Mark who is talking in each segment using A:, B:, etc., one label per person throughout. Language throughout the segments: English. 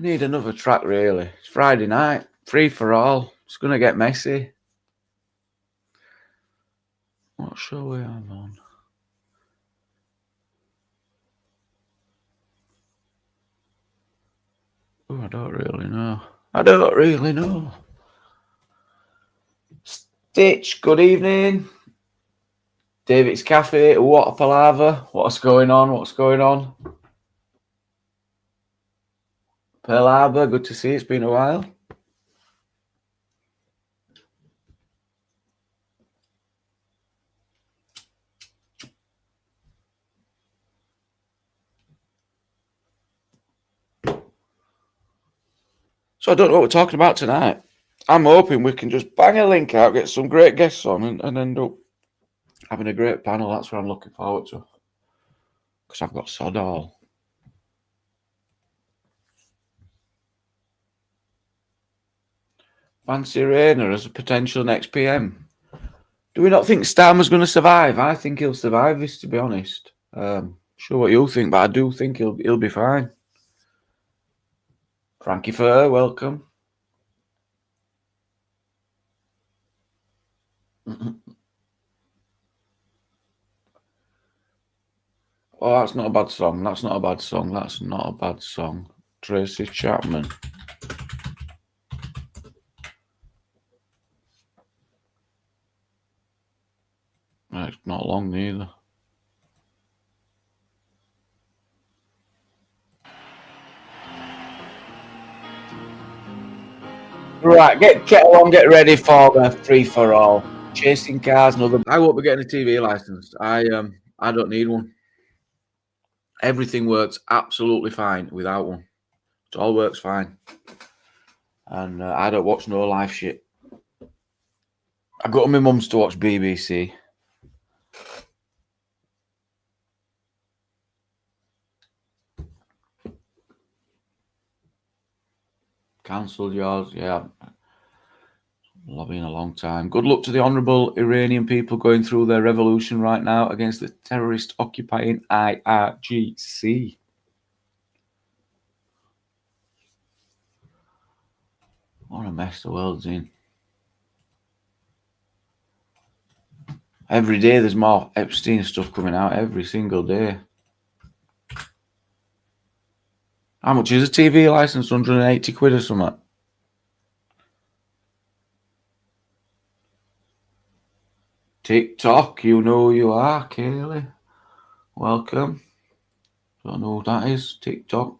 A: need another track, really. It's Friday night, free for all. It's going to get messy. What show we have on? Oh, I don't really know. Stitch, good evening. David's Cafe, what a palaver. What's going on? Pearl Harbor, good to see you. It's been a while. So I don't know what we're talking about tonight. I'm hoping we can just bang a link out, get some great guests on, and end up having a great panel. That's what I'm looking forward to. Because I've got sod all. Fancy Rayner as a potential next PM. Do we not think Starmer's going to survive? I think he'll survive this, to be honest. Sure what you think, but I do think he'll be fine. Frankie Fur, welcome. Oh, that's not a bad song. Tracy Chapman. It's not long neither. Right, get on, get ready for the free for all. Chasing cars, another. I won't be getting a TV license. I don't need one. Everything works absolutely fine without one. It all works fine. And I don't watch no live shit. I go to my mum's to watch BBC. Cancelled yours, yeah. Lobbying a long time. Good luck to the honourable Iranian people going through their revolution right now against the terrorist occupying IRGC. What a mess the world's in. Every day there's more Epstein stuff coming out, every single day. How much is a TV licence? 180 quid or something? TikTok, you know who you are, Kaylee. Welcome. Don't know who that is. TikTok.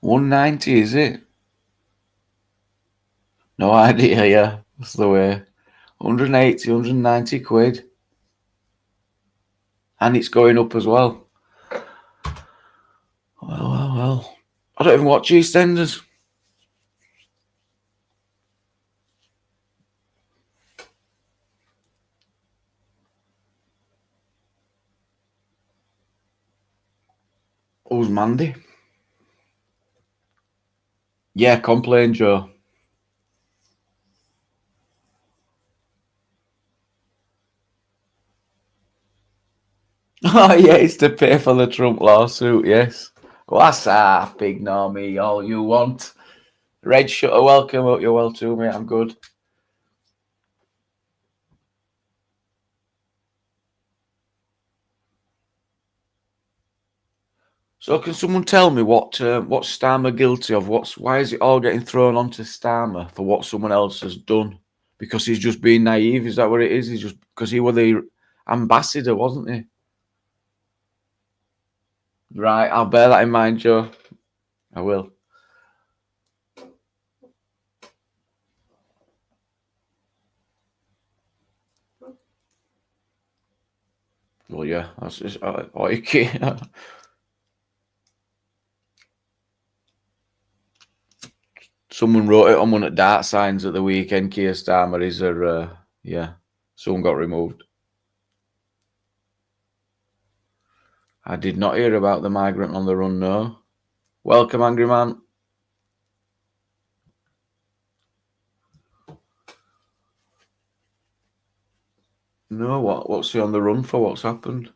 A: 190, is it? No idea, yeah. That's the way. 180, 190 quid. And it's going up as well. Well. I don't even watch EastEnders. Who's Mandy? Yeah, complain, Joe. Oh, yeah, it's to pay for the Trump lawsuit, yes. What's up, big normie? All you want. Red Shutter, welcome. Hope you're well too, mate. I'm good. So can someone tell me what's Starmer guilty of? Why is it all getting thrown onto Starmer for what someone else has done? Because he's just being naive. Is that what it is? He's just because he was the ambassador, wasn't he? Right, I'll bear that in mind, Joe. I will. Well, yeah, that's just okay. Someone wrote it on one of Dart signs at the weekend. Keir Starmer is someone got removed. I did not hear about the migrant on the run, no. Welcome, Angry Man. No, what's he on the run for? What's happened?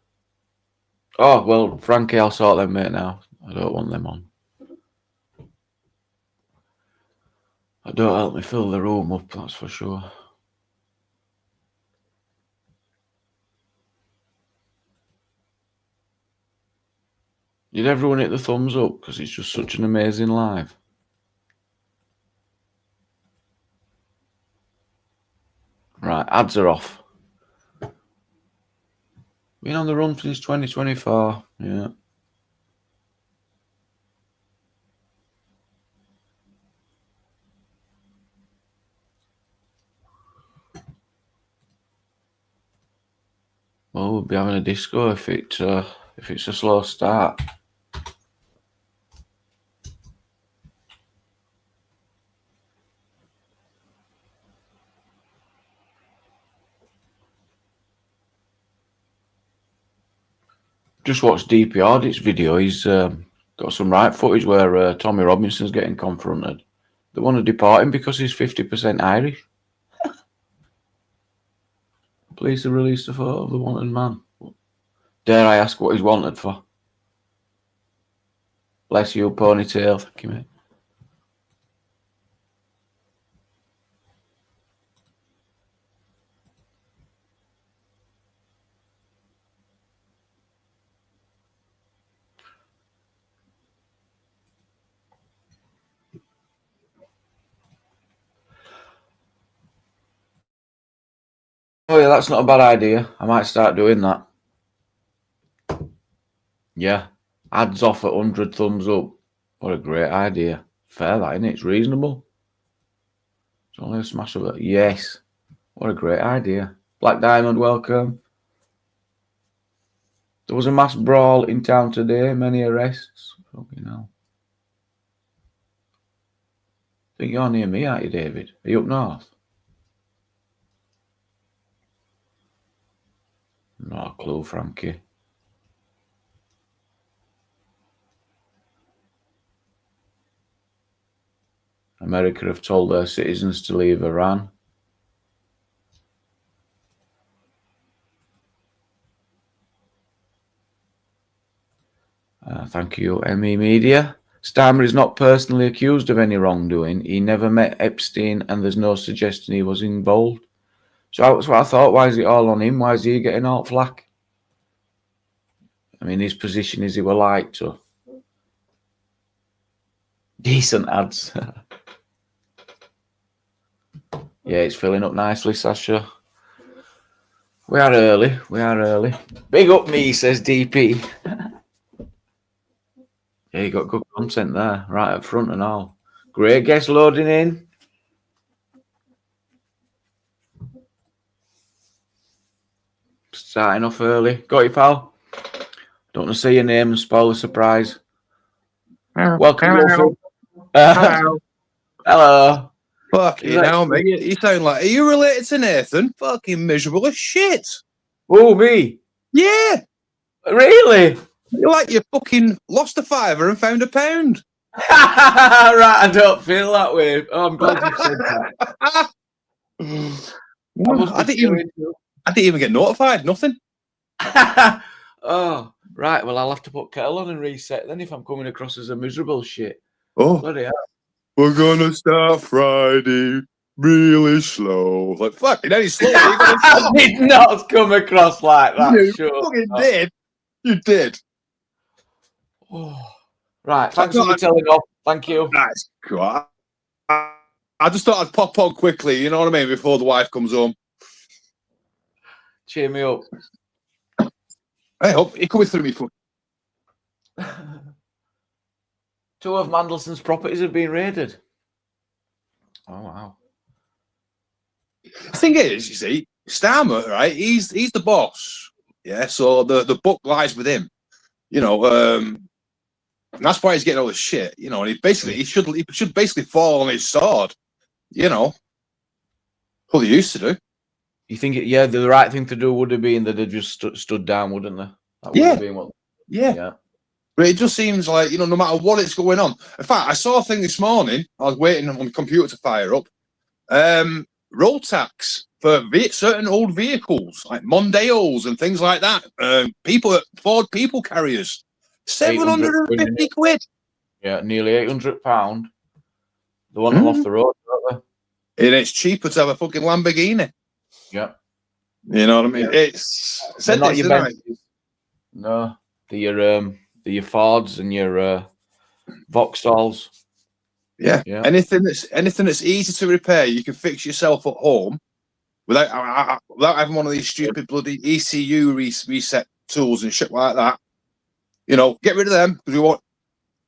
A: Oh, well, Frankie, I'll sort them, mate, now. I don't want them on. I don't help me fill the room up, that's for sure. Did everyone hit the thumbs up? Because it's just such an amazing live. Right, ads are off. Been on the run since 2024. Yeah. Well, we'll be having a disco if it's a slow start. Just watched DP Audit's video. He's got some right footage where Tommy Robinson's getting confronted. They want to deport him because he's 50% Irish. Police have released a photo of the wanted man. Dare I ask what he's wanted for? Bless you, ponytail. Thank you, mate. Oh yeah, that's not a bad idea. I might start doing that. Yeah. Ads off at 100 thumbs up. What a great idea. Fair, that, isn't it? It's reasonable. It's only a smash of it. Yes. What a great idea. Black Diamond, welcome. There was a mass brawl in town today. Many arrests. Fucking hell. I think you're near me, aren't you, David? Are you up north? Not a clue, Frankie. America have told their citizens to leave Iran. Thank you, ME Media. Starmer is not personally accused of any wrongdoing. He never met Epstein, and there's no suggestion he was involved. So that's what I thought. Why is it all on him? Why is he getting all flack? I mean, his position is he were like to. Decent ads. Yeah, it's filling up nicely, Sasha. We are early. We are early. Big up me, says DP. Yeah, you got good content there, right up front and all. Great guest loading in. Starting off early. Got you, pal? Don't want to see your name and spoil the surprise. Welcome,
B: Hello.
A: Hello. Hello.
B: Fucking hell, mate. You sound like... Are you related to Nathan? Fucking miserable as shit.
A: Oh, me?
B: Yeah.
A: Really?
B: You're like you fucking lost a fiver and found a pound.
A: Right, I don't feel that way. Oh, I'm glad you said that.
B: I didn't even get notified. Nothing.
A: Oh, right. Well, I'll have to put kettle on and reset then if I'm coming across as a miserable shit.
B: Oh,
A: bloody hell.
B: We're gonna start Friday really slow. Like fucking any slow.
A: I did not come across like that.
B: You
A: sure.
B: fucking did. You did.
A: Oh. Right. Thanks for telling off. Thank you.
B: That's cool. I just thought I'd pop on quickly. You know what I mean? Before the wife comes home.
A: Cheer me up.
B: I hope he coming through me.
A: Two of Mandelson's properties have been raided. Oh wow!
B: The thing is, you see, Starmer, right? He's the boss. Yeah, so the book lies with him. You know, and that's why he's getting all this shit. You know, and he should basically fall on his sword. You know, what he used to do.
A: You think the right thing to do would have been that they just stood down, wouldn't they? That would have been what.
B: Yeah. But it just seems like, you know, no matter what it's going on. In fact, I saw a thing this morning. I was waiting on the computer to fire up. road tax for certain old vehicles like Mondeos and things like that. Ford people carriers, 750 quid.
A: Yeah, nearly £800. They want them off the road, don't they?
B: And it's cheaper to have a fucking Lamborghini.
A: Yeah.
B: You know what I mean?
A: Yeah.
B: It's said
A: not
B: this,
A: your
B: didn't I?
A: Benzes. No, they're your Fords and your Vauxhalls.
B: Yeah.
A: Yeah.
B: Anything that's easy to repair, you can fix yourself at home without having one of these stupid bloody ECU reset tools and shit like that. You know, get rid of them because we want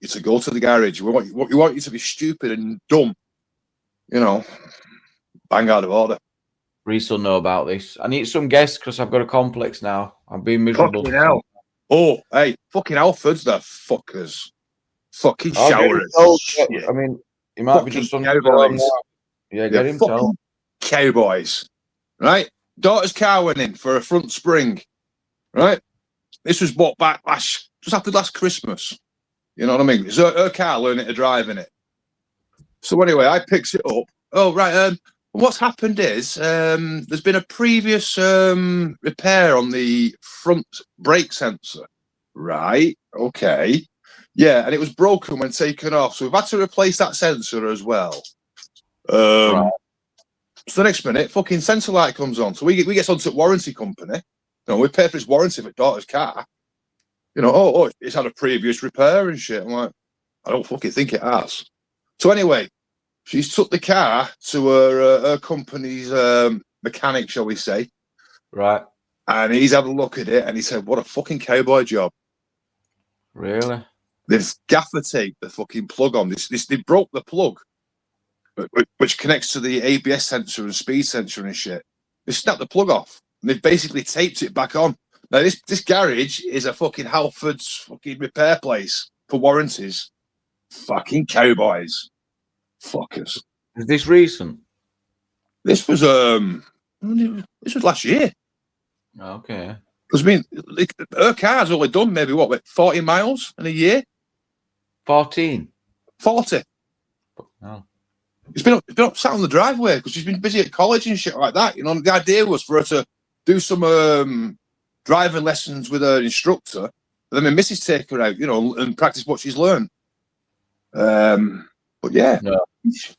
B: you to go to the garage. We want you to be stupid and dumb. You know, bang out of order.
A: Reese will know about this. I need some guests because I've got a complex now. I'm being miserable.
B: Fucking hell. Oh, hey, fucking Alfred's the fuckers. Fucking showerers.
A: I mean, he might be just on
B: cowboys.
A: Yeah, get him told.
B: Cowboys. Right? Daughter's car went in for a front spring. Right? This was bought back just after last Christmas. You know what I mean? It's her car learning to drive in it. So anyway, I picks it up. Oh, right. What's happened is there's been a previous repair on the front brake sensor. Right. Okay. Yeah, and it was broken when taken off. So we've had to replace that sensor as well. Right. So the next minute, fucking sensor light comes on. So we get onto the warranty company. You know, we pay for his warranty for daughter's car. You know, oh, it's had a previous repair and shit. I'm like, I don't fucking think it has. So anyway, she's took the car to her company's mechanic, shall we say.
A: Right.
B: And he's had a look at it and he said, what a fucking cowboy job.
A: Really?
B: They've gaffer taped the fucking plug on. They broke the plug, which connects to the ABS sensor and speed sensor and shit. They snapped the plug off and they've basically taped it back on. Now, this garage is a fucking Halford's fucking repair place for warranties. Fucking cowboys. Fuckers.
A: Is this recent?
B: This was last year.
A: Okay.
B: Because I mean, her car's only done maybe 40 miles in a year.
A: 14.
B: 40.
A: No.
B: It's been up sat on the driveway because she's been busy at college and shit like that. You know, the idea was for her to do some driving lessons with her instructor, and then my missus take her out, you know, and practice what she's learned. But yeah,
A: no.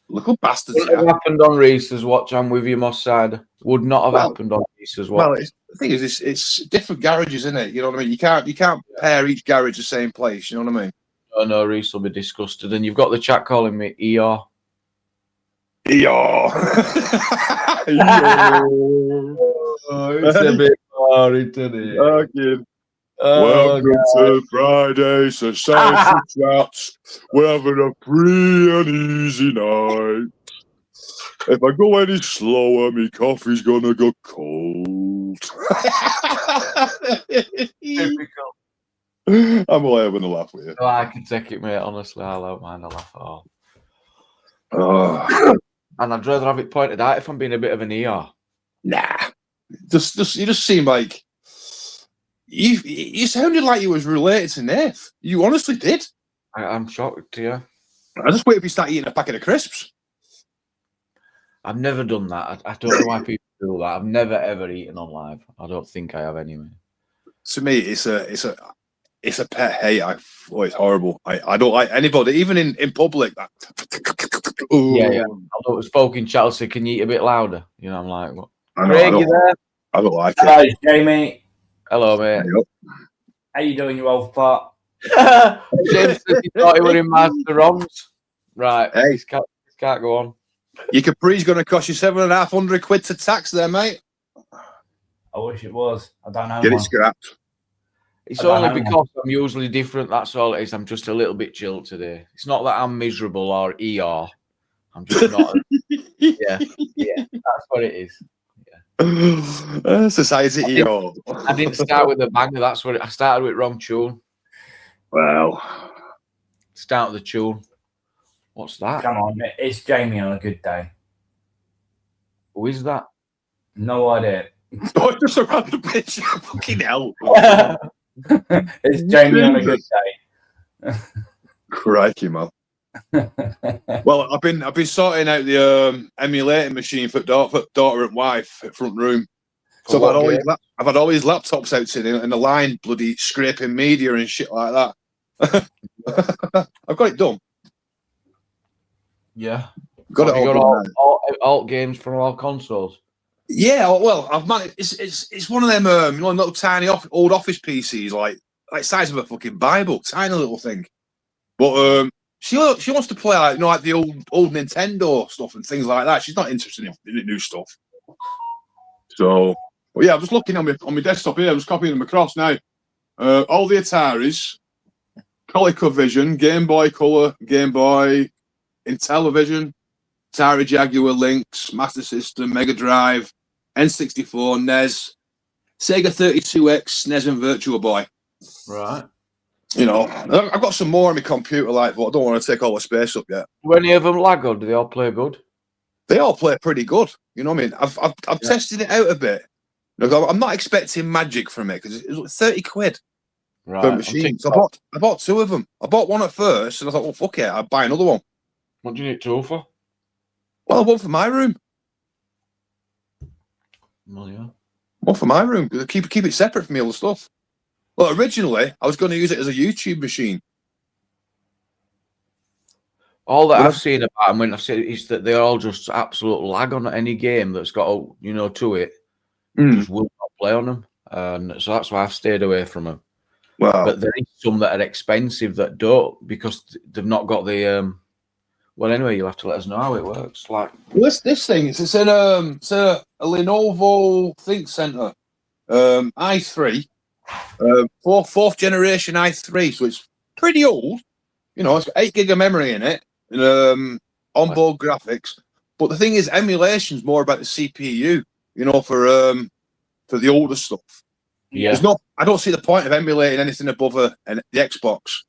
B: Little bastards.
A: What happened on Reese's watch? I'm with you, Moss side. Would not have happened on Reese's watch.
B: Well, the thing is, it's different garages, isn't it? You know what I mean? You can't pair each garage the same place. You know what I mean?
A: Oh no, Reese will be disgusted. And you've got the chat calling me ER. It's a bit boring today.
B: Okay. Welcome to Friday Society Chats. We're having a free and easy night. If I go any slower, my coffee's gonna go cold.
A: Typical.
B: I'm only having a laugh with you.
A: No, I can take it, mate. Honestly, I don't mind a laugh at all.
B: Oh.
A: And I'd rather have it pointed out if I'm being a bit of an ER.
B: Nah. You just seem like you sounded like you was related to Nath. You honestly did.
A: I'm shocked, yeah.
B: I just wait if you start eating a packet of crisps.
A: I've never done that. I don't know why people do that. I've never ever eaten on live. I don't think I have anyway. To
B: me, it's a pet hate. It's horrible. I don't like anybody, even in public. That.
A: Yeah. Although it's folk in Chelsea, can you eat a bit louder? You know, I'm like, what? Craig, you there?
B: I don't like
C: Hello,
B: it.
C: Jamie.
A: Hello, mate.
C: How you doing, you old fart?
A: James said he thought he were in Master Roms. Right.
B: Hey.
A: This can't go on.
B: Your Capri's going to cost you £750 to tax there, mate.
C: I wish it was. I don't know.
B: Get it scrapped.
A: It's only because I'm usually different. That's all it is. I'm just a little bit chilled today. It's not that I'm miserable or ER. I'm just not. Yeah. That's what it is. Yeah.
B: Society ER.
A: I didn't start with a banger. That's what I started with. Wrong tune.
B: Well,
A: start with the tune. What's that?
C: Come on, it's Jamie on a good day.
A: Who is that?
C: No idea.
B: Oh, just a random picture. Fucking hell.
C: It's Jamie on a good day.
B: Crikey, man. Well, I've been sorting out the emulating machine for daughter and wife at front room. So I've had all these laptops out sitting in the line, bloody scraping media and shit like that. I've got it done.
A: Yeah.
B: Got it all done.
A: All alt games for all consoles.
B: Yeah, well, I've managed. It's one of them little tiny old office PCs, like size of a fucking Bible, tiny little thing. But she wants to play like the old Nintendo stuff and things like that. She's not interested in the new stuff. So, but yeah, I'm just looking on my desktop here. I'm just copying them across now. All the Ataris, ColecoVision, Game Boy Color, Game Boy, Intellivision, Atari Jaguar, Lynx, Master System, Mega Drive, N64, NES, Sega 32X, SNES, and Virtua Boy.
A: Right.
B: You know, I've got some more on my computer, but I don't want to take all the space up yet.
A: Do any of them lag or do they all play good?
B: They all play pretty good. You know what I mean? I've tested it out a bit. I'm not expecting magic from it because it was 30 quid per machine. So I bought two of them. I bought one at first and I thought, well, fuck it, I'll buy another one.
A: What do you need two for?
B: Well, one for my room.
A: Well, yeah.
B: One for my room. Keep it separate from me, all the stuff. Well, originally, I was going to use it as a YouTube machine.
A: All that I've seen about them when I've seen is that they all just absolute lag on any game that's got to it. Just will not play on them, and so that's why I've stayed away from them.
B: Wow.
A: But there is some that are expensive that don't because they've not got the. Well, anyway, you'll have to let us know how it works. Like
B: this thing, it's a Lenovo ThinkCentre i3, fourth generation i3, so it's pretty old. You know, it's got 8 gig of memory in it, and onboard graphics. But the thing is, emulation's more about the CPU. You know, for the older stuff.
A: Yeah.
B: I don't see the point of emulating anything above the Xbox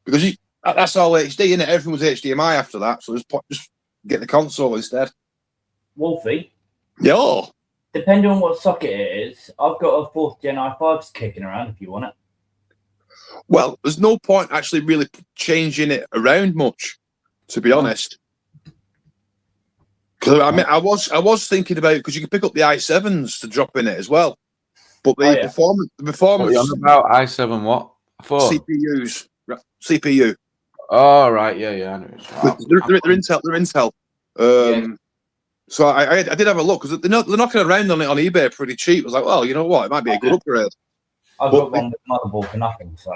B: because that's all HD, isn't it? Everything was HDMI after that, so just get the console instead.
C: Wolfie.
B: Yeah.
C: Depending on what socket it is, I've got a 4th Gen i5 kicking around if you want it.
B: Well, there's no point actually really changing it around much, to be honest. Because I mean, I was thinking about because you can pick up the i7s to drop in it as well, but the performance.
A: What are you on about i7 what? 4?
B: CPU.
A: Oh right, yeah.
B: They're Intel. So I did have a look because they're knocking around on it on eBay pretty cheap. I was like, well, you know what, it might be a good upgrade.
C: I've got one with motherboard for nothing, so.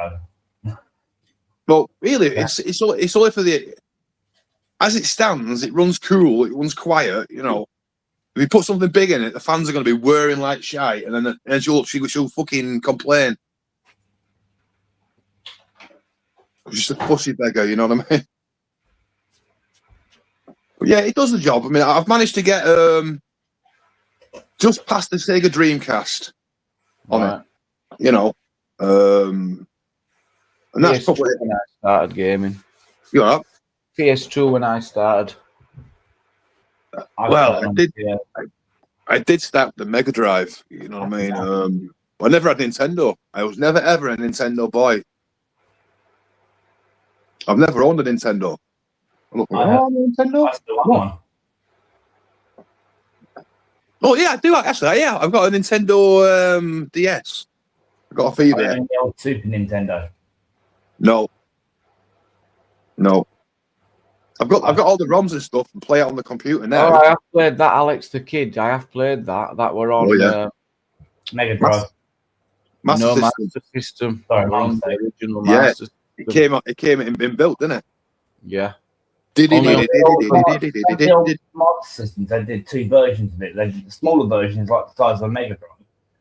B: Well, really, it's only for the. As it stands, it runs cool. It runs quiet. You know, if you put something big in it, the fans are going to be whirring like shite, and then she'll fucking complain. She's just a pussy beggar, you know what I mean? But yeah, it does the job. I mean, I've managed to get just past the Sega Dreamcast on it. You know, and that's probably
A: when I started gaming.
B: You know.
A: PS2 when I started.
B: I did start the Mega Drive. You know what I mean? I never had Nintendo. I was never ever a Nintendo boy. I've never owned a Nintendo. Nintendo.
C: I still have one.
B: Oh yeah, I do actually. Yeah, I've got a Nintendo DS. I've got a fever.
C: The old Super Nintendo.
B: No. I've got all the ROMs and stuff and play it on the computer now.
A: Oh, I have played that, Alex the Kid. I have played that. That were on
C: Mega Drive.
B: Master
A: System.
C: Sorry,
A: the original Master System.
B: It came in built, didn't it?
A: Yeah.
C: The old Master Systems, they did 2 versions of it. They did the smaller version is like the size of a Mega Drive.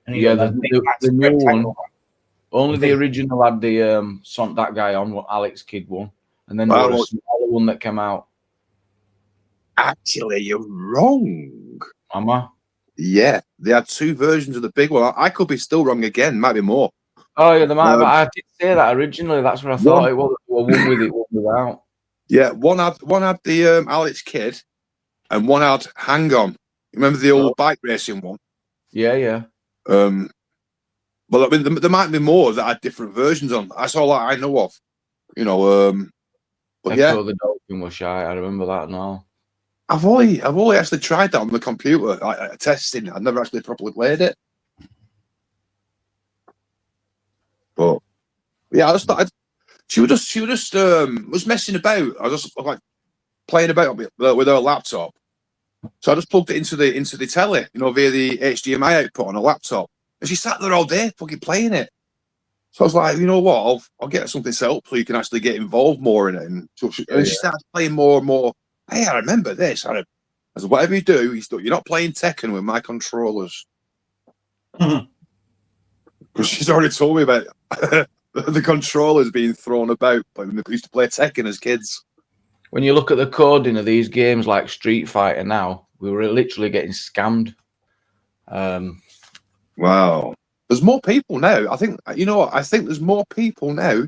C: And
A: the new one. Only the original had the that guy on what Alex Kidd won. And then there was a smaller one that came out.
B: Actually, you're wrong.
A: Am I?
B: Yeah, they had 2 versions of the big one. I could be still wrong again. Might be more.
A: Oh yeah, they might have. I did say that originally. That's what I thought it was. Well, one with it, one without.
B: Yeah, one had the Alex Kidd, and one had Hang On. Remember the old bike racing one?
A: Yeah.
B: Well, I mean, there might be more that had different versions on. That's all I know of. You know, But
A: Echo the Dolphin was shy. I remember that now.
B: I've only actually tried that on the computer, testing. I've never actually properly played it. But yeah, I just thought she was messing about. I was just like playing about with her laptop. So I just plugged it into the telly, via the HDMI output on a laptop, and she sat there all day fucking playing it. So I was like, you know what, I'll get something set up so you can actually get involved more in it. And so she started playing more and more. Hey, I remember this. I said, whatever you do, you're not playing Tekken with my controllers. Because she's already told me about the controllers being thrown about when we used to play Tekken as kids.
A: When you look at the coding of these games like Street Fighter now, we were literally getting scammed.
B: Wow. There's more people now. I think there's more people now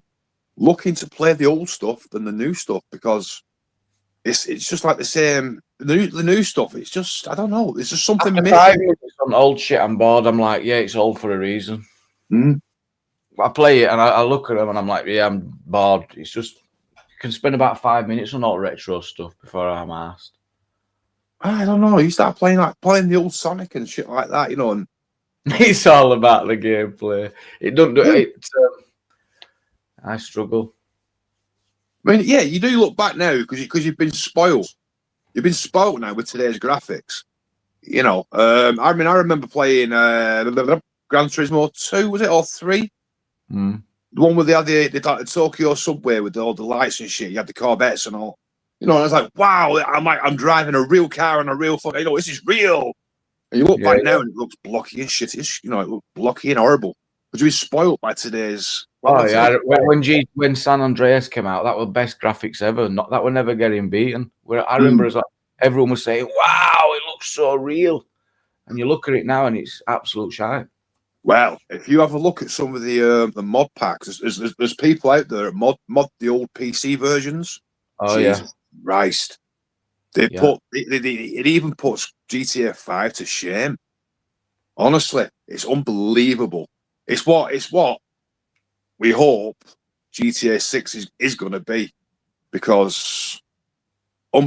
B: looking to play the old stuff than the new stuff, because it's just like the same. The new stuff, it's just, I don't know. It's just something
A: After
B: missing.
A: 5 minutes on old shit, I'm bored. I'm like, yeah, it's old for a reason. I play it and I look at them and I'm like, yeah, I'm bored. It's just, you can spend about 5 minutes on all retro stuff before I'm asked.
B: I don't know. You start playing the old Sonic and shit like that, and
A: It's all about the gameplay. It doesn't do it. I struggle.
B: I mean, yeah, you do look back now because you've been spoiled. You've been spoiled now with today's graphics. I remember playing Gran Turismo 2, was it, or 3? The one where they had the Tokyo subway with all the lights and shit. You had the Corvettes and all. And I was like, wow, I'm driving a real car and a real fucking, this is real. And you look back now and it looks blocky and shittish. It looked blocky and horrible. But you were spoiled by today's.
A: Oh yeah, when San Andreas came out, that was best graphics ever. That were never getting beaten. Where I remember as everyone was saying, "Wow, it looks so real," and you look at it now and it's absolute shite.
B: Well, if you have a look at some of the mod packs, there's people out there that mod the old PC versions.
A: Oh
B: Jesus Christ. It even puts GTA 5 to shame. Honestly, it's unbelievable. It's what we hope GTA 6 is going to be, because you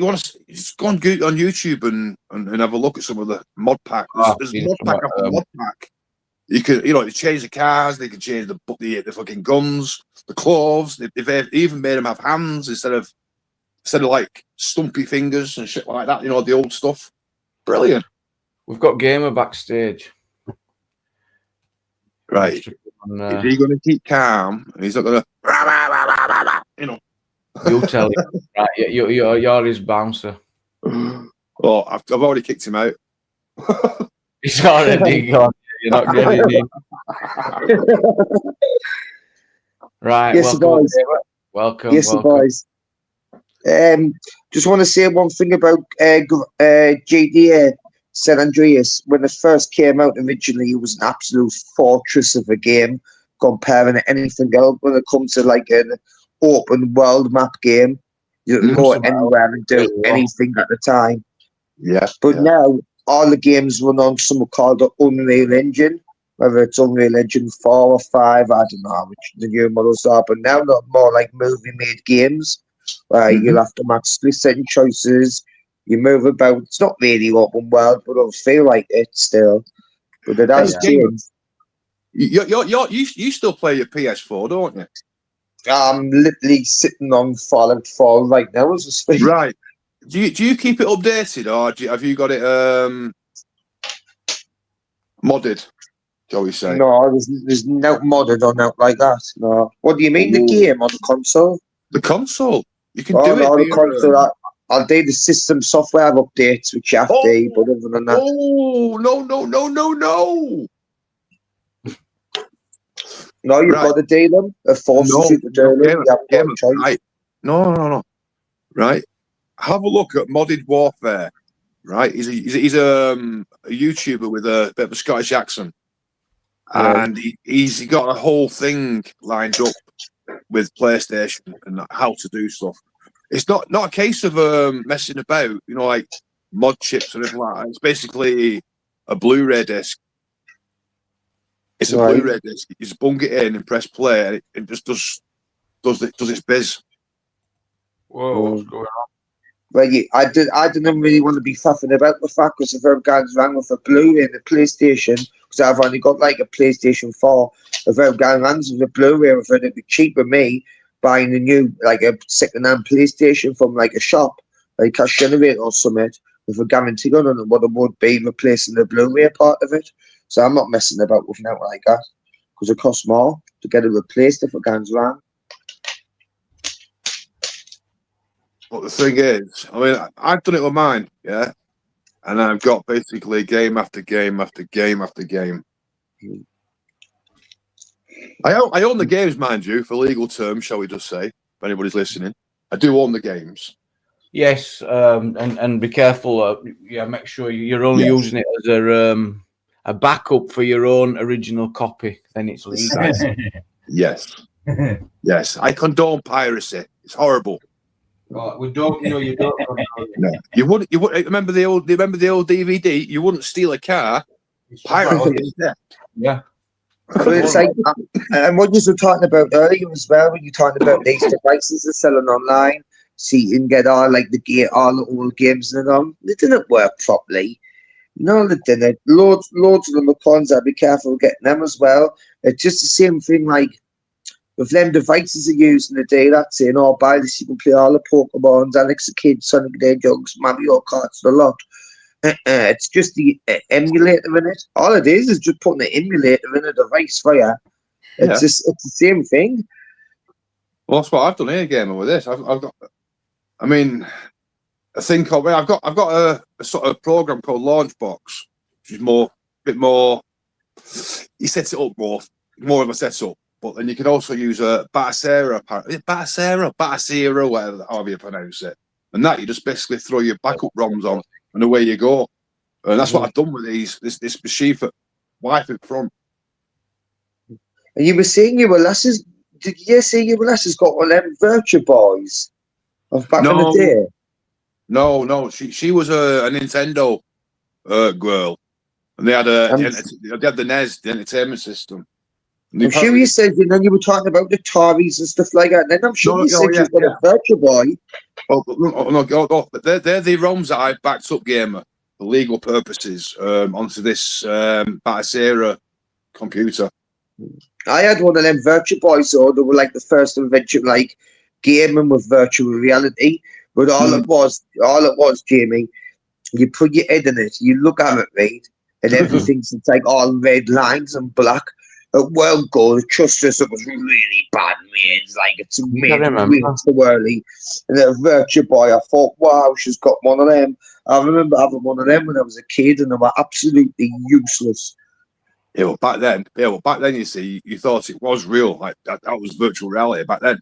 B: want to just go on YouTube and have a look at some of the mod packs. There's mod pack after mod pack. You can change the cars, they can change the fucking guns, the clothes. They've even made them have hands instead of like stumpy fingers and shit like that. The old stuff. Brilliant.
A: We've got Gamer backstage.
B: Right. Is he going to keep calm? And he's not going to.
A: You tell him. Right. You're his bouncer.
B: Well, I've already kicked him out.
A: He's already gone. You're not getting in. Right.
D: Yes,
A: welcome,
D: guys.
A: Welcome.
D: Yes,
A: welcome.
D: guys. Just want to say one thing about GTA San Andreas. When it first came out originally, it was an absolute fortress of a game comparing to anything else. When it comes to like an open world map game, you can go anywhere and do anything at the time.
B: Yeah.
D: But now all the games run on something called the Unreal Engine, whether it's Unreal Engine 4 or 5, I don't know which the new models are, but now they're more like movie-made games where you'll have to make split-second choices, you move about. It's not really open world, but it'll feel like it still. But it has changed.
B: You still play your PS4, don't you?
D: I'm literally sitting on Fallout 4 right now as I speak.
B: Right. Do you keep it updated, or have you got it modded, shall we say?
D: No, there's no modded or not like that. No. What do you mean, the game on the console?
B: The console. You can do
D: no,
B: it.
D: The console. I'll do the system software updates, which you have to do, but other than that.
B: Oh, no.
D: No, you've got to do them. It forces you to do them. You have no choice.
B: Right. No. Right. Have a look at Modded Warfare. Right. He's a YouTuber with a bit of a Scottish accent. And he's got a whole thing lined up with PlayStation and how to do stuff. It's not a case of messing about, like mod chips or anything like that. It's basically a Blu-ray disc. It's a Blu-ray disc. You just bung it in and press play, and it just does its biz.
A: Whoa, what's going on?
D: Well, I didn't really want to be faffing about the fact because if guys rang with a Blu-ray and a PlayStation, because I've only got like a PlayStation 4, if guy rings with a Blu-ray, if it'd be cheaper me buying a new, like a second-hand PlayStation from like a shop, like Cash Generator or something, with a guarantee on it, what it would be replacing the Blu-ray part of it. So I'm not messing about with nothing like that because it costs more to get it replaced if it goes wrong.
B: But the thing is, I mean, I've done it with mine, yeah, and I've got basically game after game after game after game. I own the games, mind you, for legal terms, shall we just say, if anybody's listening. I do own the games.
A: Yes, and be careful. Yeah, make sure you're only using it as a backup for your own original copy. Then it's legal.
B: Yes, yes. I condone piracy. It's horrible.
A: Well, we don't. You don't.
B: No, you wouldn't. Remember the old DVD. You wouldn't steal a car. Pirate it instead.
A: Yeah.
D: But it's like, and what you were talking about earlier as well, when you're talking about these devices they're selling online, so you can get all the old games and all. They didn't work properly. No, they didn't. Loads of them are cons. I'd be careful getting them as well. It's just the same thing like with them devices are used in the day, that's saying, oh, buy this, you can play all the Pokemons, Alex the Kid, Sonic the Hedgehog, Mario Karts, a lot. It's just the emulator in it. All it is just putting an emulator in a device for you. It's just it's the same thing.
B: Well, that's what I've done here, gamer, with this. I've got. I mean, a thing called. I've got a sort of program called Launchbox, which is a bit more. He sets it up more of a setup. But then you can also use a Batasera, whatever, however you pronounce it. And that you just basically throw your backup ROMs on and away you go. And that's what I've done with this machine for wife in front.
D: And you were saying you were lasses. Did you say you were lasses got one of them Virtua Boys of back in the day?
B: No. She was a Nintendo girl. And they had the NES, the entertainment system.
D: I'm sure you said, and then you were talking about the Tories and stuff like that. And then I'm sure you said you've got a Virtua Boy.
B: They're the ROMs that I backed up, gamer, for legal purposes, onto this Batasera computer.
D: I had one of them Virtua Boys, so they were like the first invention, like gaming with virtual reality. But all it was, Jamie, you put your head in it, you look at it, right, and everything's it's like all red lines and black. Well, go, trust us, it was really bad, man. It's like it's made way too early. And a Virtua Boy, I thought, wow, she's got one of them. I remember having one of them when I was a kid, and they were absolutely useless.
B: Yeah, well, back then, you see, you thought it was real, like that was virtual reality back then.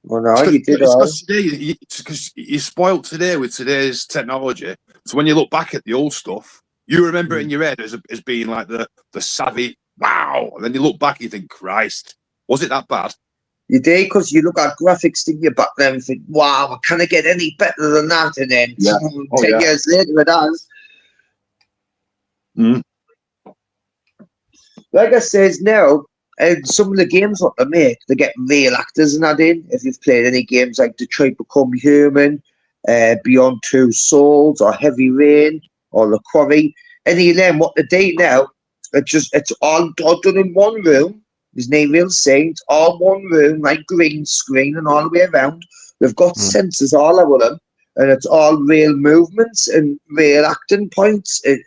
D: Well, no, you did.
B: Because you're spoiled today with today's technology. So when you look back at the old stuff, you remember it in your head as being like the savvy. Wow! And then you look back, you think, Christ, was it that bad?
D: You did, because you look at graphics, didn't you, back then, and think, wow, can I get any better than that? And then 10 years later, it has. Like I says now, some of the games what they make, they get real actors in that in. If you've played any games like Detroit Become Human, Beyond Two Souls, or Heavy Rain, or The Quarry, any of them, what they do now, it's all done in one room. There's no real saying. It's all one room, like green screen and all the way around. They've got sensors all over them, and it's all real movements and real acting points. And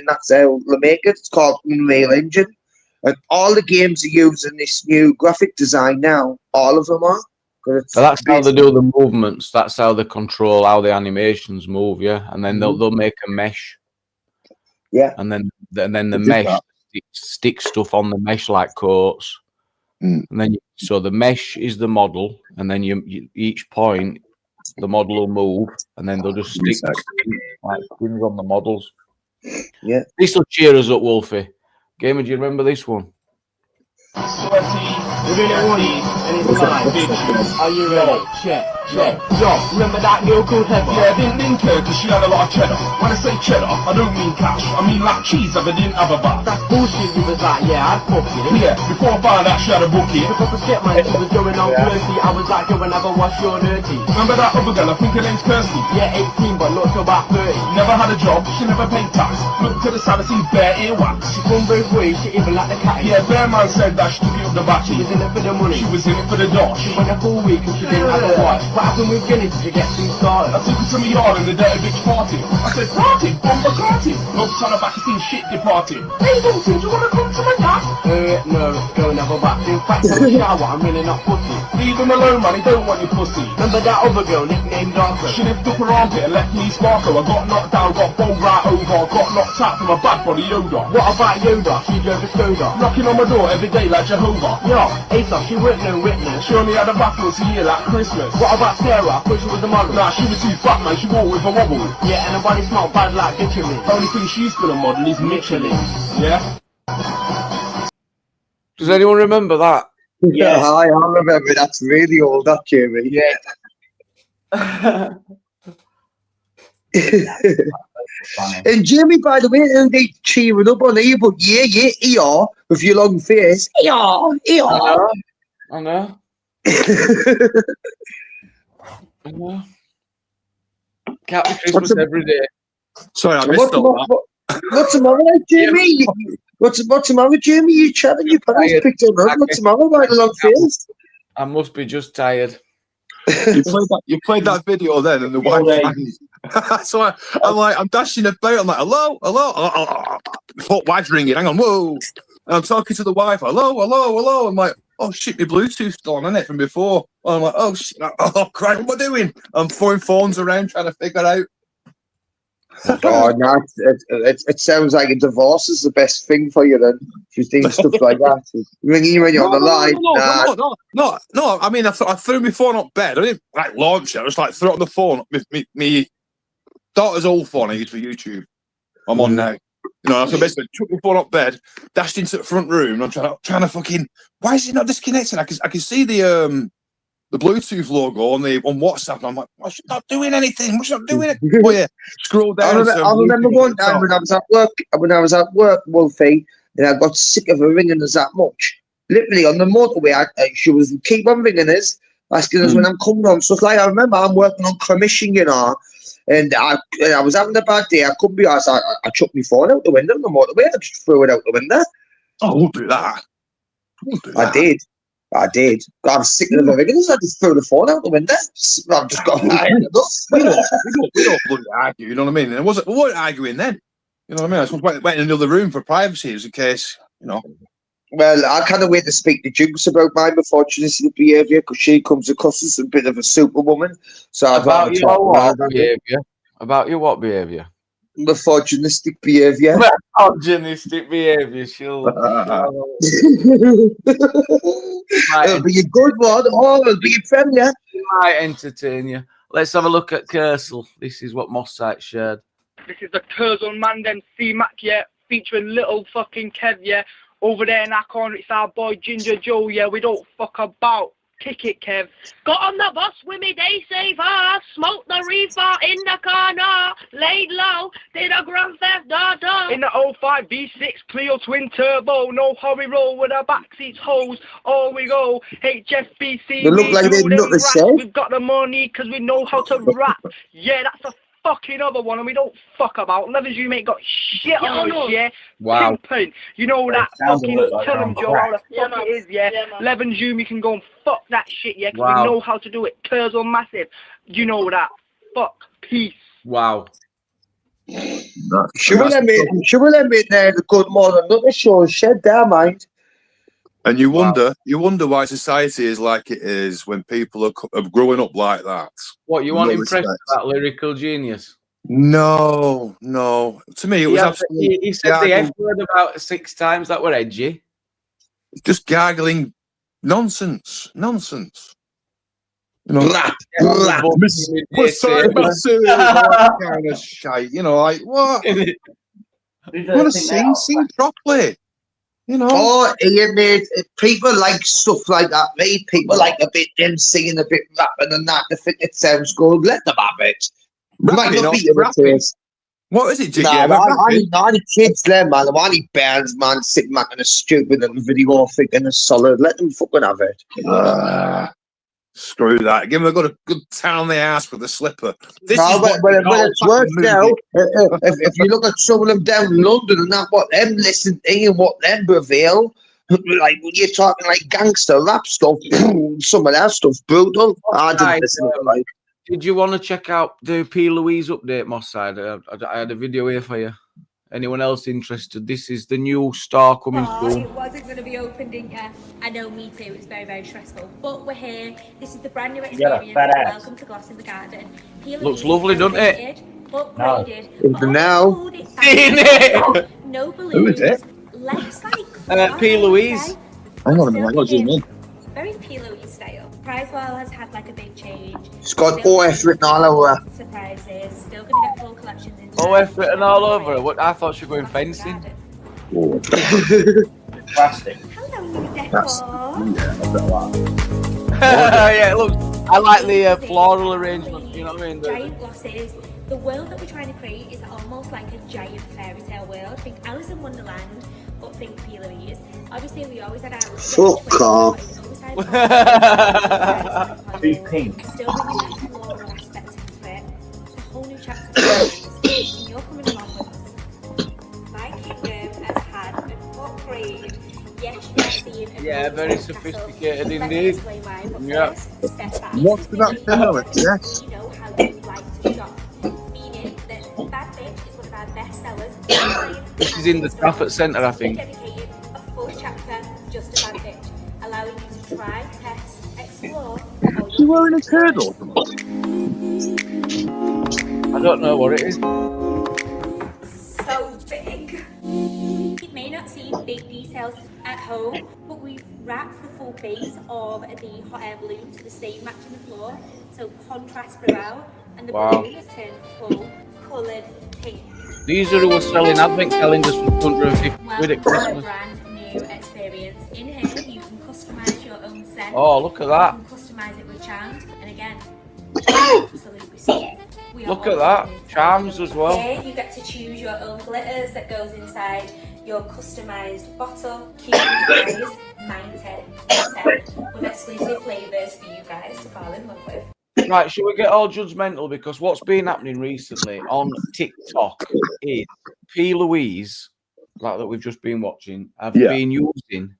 D: that's how they make it. It's called Unreal Engine. And all the games are using this new graphic design now. All of them are.
A: So that's how they do the movements. That's how they control how the animations move. Yeah, and then they'll make a mesh.
D: Yeah,
A: and then the mesh sticks stuff on the mesh like coats, and then so the mesh is the model, and then you each point the model will move, and then they'll just stick like skins on the models.
D: Yeah,
A: this will cheer us up, Wolfie. Gamer, do you remember this one?
E: We're gonna warn you, and it's live. Are you ready? Check. Yeah, yo, remember that girl called Heather? Yeah, I didn't link her cause she had a lot of cheddar. When I say cheddar, I don't mean cash, I mean like cheese if I didn't have a bath. That's bullshit, you was like, yeah, I'd fuck it. Yeah, before I found out she had a bookie. Because the skip man, she was going on flirty. I was like, yo, whenever wash your dirty. Remember that other girl, I think her name's Kirsty? Yeah, 18, but not till about 30. Never had a job, she never paid tax. Look to the side and see bare earwax. She come both ways, she even like the cat. Yeah, Bear Man said that she took it up the back. She was in it for the money, she was in it for the dosh. She went a full week and she didn't have a wife. What happened with Guinness to get things started? I took her to my yard and the dirty bitch party. I said, party, bomber party. No son of a seen shit departed. Hey, Dalton, do you wanna come to my yard? No, go and have a bath. In fact, I'm in the shower, I'm really not pussy. Leave him alone, man, he don't want your pussy. Remember that other girl, nicknamed Darker? She lifted up her armpit and left me sparkle. I got knocked down, got bowled right over. Got knocked out from a bad body Yoda. What about Yoda? She drove a Skoda. Knocking on my door every day like Jehovah. Yo, Asa, she weren't no witness. She only had a bath once a year like Christmas. What about Sarah? I thought she was a model. Nah, she was too fat, man, she walked with a wobble. Yeah, and her body smelled bad like bitumen. Only thing she's gonna model is Michelin. Yeah?
A: Does anyone remember that?
D: Yeah, I remember. That's really old, that Jamie.
A: Yeah.
D: And Jamie, by the way, they cheering up on you, but yeah, with your long face. Yeah.
A: I know. I know. Can't be Christmas every day.
B: Sorry, I missed all that.
D: What's the matter, Jamie? What's the matter, Jamie? You chatting? Your parents picked him up. What's the matter with the long face?
A: I must be just tired.
B: You played that video then, and the wife. So I'm dashing about. I'm like, hello. Wife's ringing. Hang on, whoa. And I'm talking to the wife. Hello. I'm like, oh shit, my Bluetooth's still on, isn't it, from before? And I'm like, oh shit, oh Christ, what am I doing? I'm throwing phones around trying to figure out.
D: Oh no, it sounds like a divorce is the best thing for you then. She's doing stuff like that. Ringing you when you're on the line.
B: No. I mean, I threw my phone up bed. I didn't like launch it. I just like threw it on the phone. My daughter's old phone I use for YouTube. I'm on now. You know, so basically took my phone up bed, dashed into the front room, and I'm trying to fucking. Why is it not disconnected? I can see the Bluetooth logo on WhatsApp, and I'm like, well, she's not doing anything. What's not doing it? Oh yeah, scroll down.
D: I remember one time when I was at work, Wolfie, and I got sick of her ringing us that much. Literally on the motorway, she was keep on ringing us, asking us when I'm coming on. So like I remember I'm working on commission, you know, and I was having a bad day. I couldn't be asked. I chucked my phone out the window on the motorway. I just threw it out the window.
B: Oh, we'll do that.
D: I did. I was sick of the ringing. I just threw the phone out the window. I've just got.
B: We don't bloody argue. You know what I mean? And we weren't arguing then. You know what I mean? I just went in another room for privacy, just in case. You know.
D: Well, I can't wait to speak to Jukes about my misogynistic behaviour because she comes across as a bit of a superwoman. So
A: about your what behaviour? About your what behaviour?
D: Misogynistic behaviour.
A: Misogynistic behaviour, sure.
D: It'll be a good one. Oh, it'll be friendly.
A: It might entertain you. Let's have a look at Kersel. This is what Moss Site shared.
F: This is the Curzon Mandem C-Mac, yeah, featuring little fucking Kev, yeah. Over there in that corner, it's our boy Ginger Joe, yeah, we don't fuck about. Kick it, Kev.
G: Got on the bus with me day saver, smoked the reefer in the corner, laid low, did a Grand Theft Auto.
F: In the 05 V6 Clio twin turbo, no hurry roll with our backseats hose, all we go, HSBC.
D: They look like they've not the same.
F: We've got the money because we know how to rap. Yeah, that's a fucking other one, and we don't fuck about. Levers, you mate got shit on us, yeah?
A: Wow.
F: Pimpin'. You know that fucking, tell them, Joe, how the fuck it is, yeah? Levin Zoom, you can go and fuck that shit, yeah? Because we know how to do it. Curzon Massive. You know that. Fuck. Peace.
A: Wow.
D: Should we let me there the good more than another show shed their mind?
B: And you wonder why society is like it is when people are growing up like that.
A: What, you want impressed with that lyrical genius?
B: No. To me, it was absolutely.
A: He said the F word about 6 times. That were edgy.
B: Just gargling nonsense. You know, kind of shite. You know, like what? You want to sing properly. You know.
D: Oh, Ian, mate, people like stuff like that, mate. People like a bit them singing, a bit rapping and that. They think it sounds good. Let them have it. It might
B: Rapping,
D: not
B: not
D: be your
B: rapping.
D: taste.
B: What is it, Jig?
D: Nah,
B: Yeah,
D: I need kids there, man. I need bands, man, sitting back in a stupid little video thinking it's solid. Let them fucking have it.
B: Screw that. Give them a good tan on the ass with a slipper. This
D: No,
B: is what
D: but
B: they call
D: it's worse
B: fucking
D: now.
B: music.
D: If you look at some of them down in London and that, what them listen to and what them reveal, like when you're talking like gangster rap stuff, some of that stuff brutal. I didn't listen to it, like.
A: Did you want to check out the P. Louise update, Moss side? I had a video here for you. Anyone else interested? This is the new star coming soon.
H: It wasn't going to be open, didn't you? I know, me too. It's very, very stressful. But we're here. This is the brand new experience. Welcome to Gloss in the Garden.
A: Looks lovely, doesn't it?
H: Upgraded.
D: Even now.
H: No balloons. Less like
A: P. Louise.
B: Hang on a minute. What do you mean?
H: Very P. Louise style. Prizewell has had like a big change.
D: It's got OF written all over.
H: Surprises. Still going to get full collections in.
A: OF written all over her. What I thought she was going fencing.
C: Plastic.
H: Hello, Decor.
A: Yeah, look. I like the floral arrangement. You know what I mean?
H: Giant glosses. The world that we're trying to create is almost like a giant fairy tale world. Think Alice in Wonderland, but think P. Louise. Obviously, we always had our
D: fuck off.
C: Too pink.
H: Still bringing that floral aspect into it. It's a whole new chapter. And you're coming along with us. My kingdom has had an upgrade. Yes, you're seeing.
A: Yeah, very sophisticated indeed. Yeah.
B: What's that film? Yes.
H: You know how you like to shop. Meaning that Bad Bitch is one of our best sellers.
A: This is in the Trafford Centre, I think.
H: Dedicated a full chapter just to Bad Bitch, allowing you to try, test, explore.
B: You wearing a turtle?
A: I don't know what it is.
H: So big. It may not seem big details at home, but we've wrapped the full base of the hot air balloon to the same matching the floor, so contrast throughout, and the balloons turn full coloured pink.
A: These are who were selling advent calendars for 250 quid at
H: Welcome to a
A: Christmas.
H: brand new experience. In here, you can customise your own scent.
A: Oh, look at that.
H: You can customise it with charms, and again, absolutely stunning.
A: Look at that. Charms as well.
H: Here, you get to choose your own glitters that goes inside your customised bottle, cute size, 90% with exclusive flavours for you guys to fall in love with.
A: Right, should we get all judgmental? Because what's been happening recently on TikTok is P. Louise, like that we've just been watching, have been using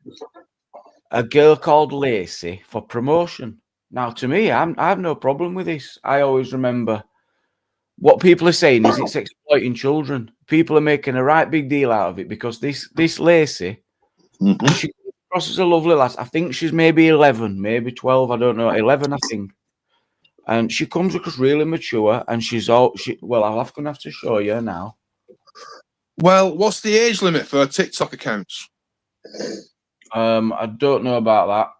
A: a girl called Lacey for promotion. Now, to me, I have no problem with this. I always remember what people are saying is it's exploiting children. People are making a right big deal out of it because this Lacey, she crosses a lovely lass. I think she's maybe 11, maybe 12. I don't know. 11, I think. And she comes across really mature, and well, I'm going to have to show you now.
B: Well, what's the age limit for TikTok accounts?
A: I don't know about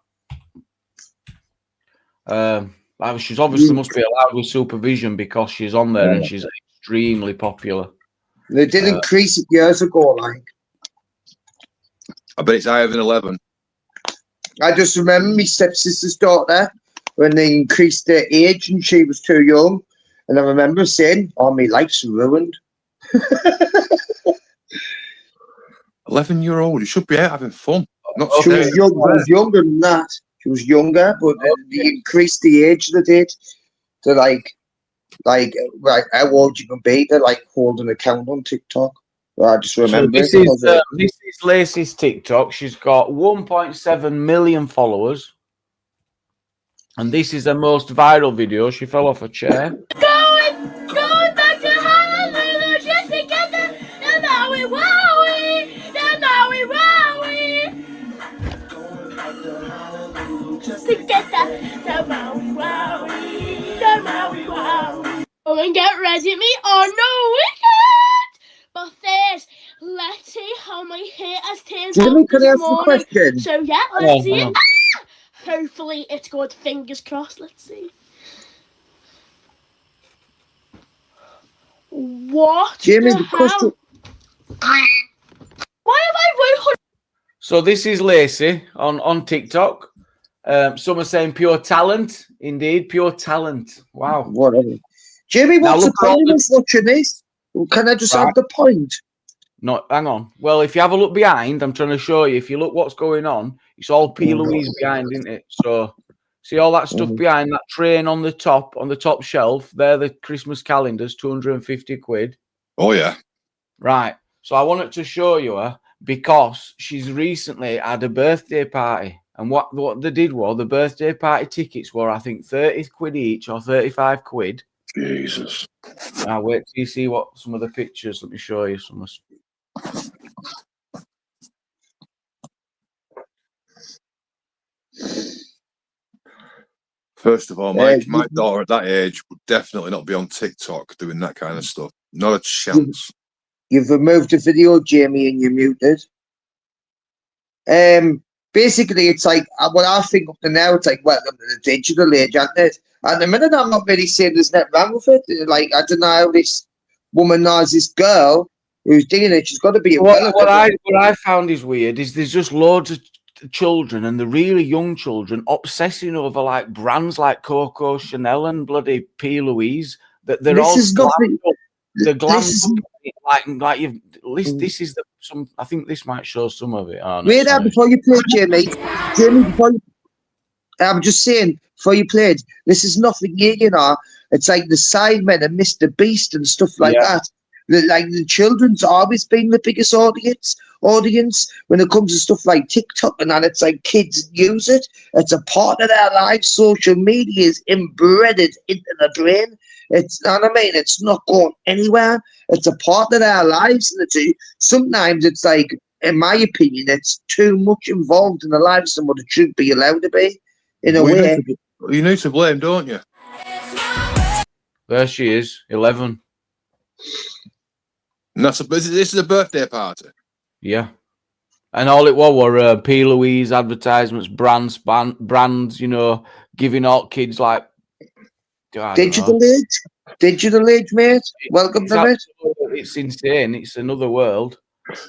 A: that. She's obviously must be allowed with supervision because she's on there and she's extremely popular.
D: They did increase it years ago, like.
B: I bet it's higher than 11.
D: I just remember my stepsister's daughter when they increased their age and she was too young. And I remember saying, oh, my life's ruined.
B: 11-year-old, you should be out having fun.
D: She was younger than that. She was younger, but they increased the age they did to like how old you can be to like hold an account on TikTok. Well, I just remember.
A: So this is Lacey's TikTok. She's got 1.7 million followers, and this is her most viral video. She fell off a chair.
G: Going back to Honolulu just to get the Maui Wowie, the Maui Wowie. Just to get the Maui Wowie, the Maui Wowie. Come and get ready me on the weekend. But first, let's see how my hair has turned out this morning. So yeah, let's see it. Hopefully it's good. Fingers crossed. Let's see. What
D: Jamie,
G: the hell? Why have I woken?
A: So this is Lacey on TikTok. Some are saying pure talent. Indeed, pure talent. Wow.
D: Whatever. Jamie,
A: Now
D: what's the
A: look at all
D: point
A: the-
D: of watching this? Can I just have the point?
A: No, hang on. Well, if you have a look behind, I'm trying to show you. If you look what's going on, it's all P. Louise behind, isn't it? So see all that stuff behind that train on the top shelf. They're the Christmas calendars, 250 quid.
B: Oh yeah.
A: Right. So I wanted to show you her because she's recently had a birthday party. And what they did was the birthday party tickets were, I think, 30 quid each or 35 quid.
B: Jesus.
A: Now wait till you see what some of the pictures. Let me show you some.
B: First of all, my daughter at that age would definitely not be on TikTok doing that kind of stuff. Not a chance.
D: You've removed the video, Jamie, and you're muted. Basically, it's like what I think up to now. It's like welcome to the digital age, isn't it? And the minute I'm not really saying there's nothing wrong with it. Like I don't know how this woman knows this girl who's doing it. She's got to be a
A: what I found is weird is there's just loads of children and the really young children obsessing over like brands like Coco, Chanel, and bloody P. Louise. That they're all glammed up. They're glammed up, like you've. This is the some. I think this might show some of it. Oh, no,
D: wait there before you play, Jamie. Jamie, before you, I'm just saying before you played. This is nothing new, you know. It's like the Sidemen and Mr. Beast and stuff like that. Like the children's always been the biggest audience when it comes to stuff like TikTok and that. It's like kids use it. It's a part of their lives. Social media is embedded into the brain. It's, you know what I mean? It's not going anywhere. It's a part of their lives. And sometimes it's like, in my opinion, it's too much involved in the lives than what it should be allowed to be. In a way.
B: You need to blame, don't you?
A: There she is, 11.
B: And this is a birthday party.
A: Yeah. And all it was were P. Louise advertisements, brands, you know, giving out kids like
D: digital age, mate. Welcome to it.
A: It's insane. It's another world.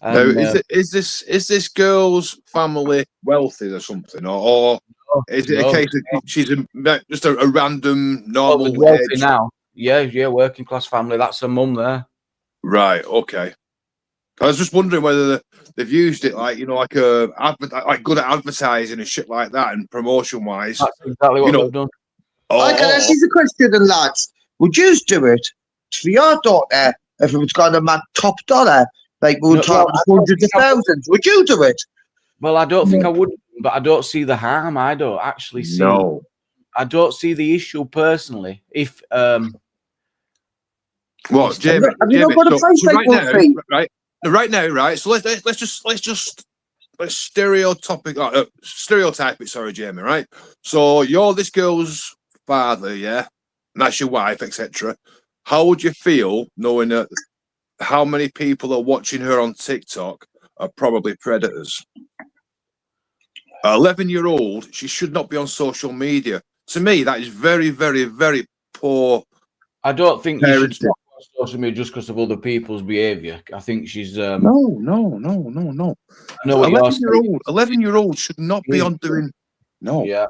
B: And, now, is this girl's family wealthy or something, or is it a case of she's just a random normal
A: wealthy now? Yeah, working class family. That's her mum there.
B: Right. Okay. I was just wondering whether they've used it like, you know, like good at advertising and shit like that and promotion wise.
A: That's exactly what they've done.
D: I can ask you the question, lads. Would you do it for your daughter if it was going to top dollar? Like we were talking hundreds of thousands. Would you do it?
A: Well, I don't think I would, but I don't see the harm. I don't actually see. No. I don't see the issue personally. If
B: what, Jamie? Right now. So let's stereotype it. Sorry, Jamie. Right. So you're this girl's father, yeah, and that's your wife, etc. How would you feel knowing that how many people are watching her on TikTok are probably predators? An 11-year-old, she should not be on social media. To me, that is very, very, very poor.
A: I don't think you should stop on social media just because of other people's behaviour. I think she's
B: No.
A: I know what
B: 11-year-old should not be on doing. No.
A: Yeah.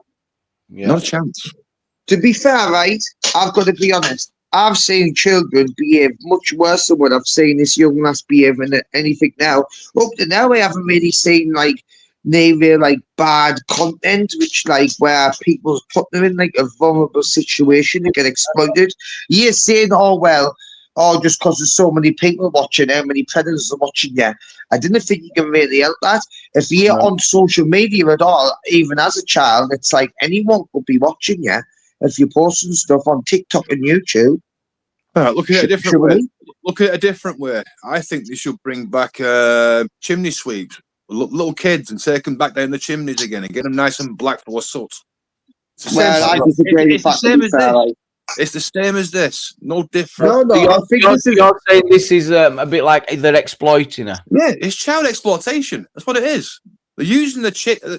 B: Not a chance.
D: To be fair, right, I've got to be honest. I've seen children behave much worse than what I've seen this young lass behaving at anything now. Up to now, I haven't really seen like nearly like bad content, which like where people put them in like a vulnerable situation and get exploited. You're saying, just because there's so many people watching, how many predators are watching you. I didn't think you can really help that. If you're on social media at all, even as a child, it's like anyone could be watching you. If you're posting stuff on TikTok and YouTube.
B: Look at it a different way. Look at it a different way. I think they should bring back chimney sweeps, little kids, and take them back down the chimneys again and get them nice and black for a soot. It's the same as this. No different.
D: No, I think
A: you're saying this is a bit like they're exploiting her.
B: Yeah, it's child exploitation. That's what it is. They're using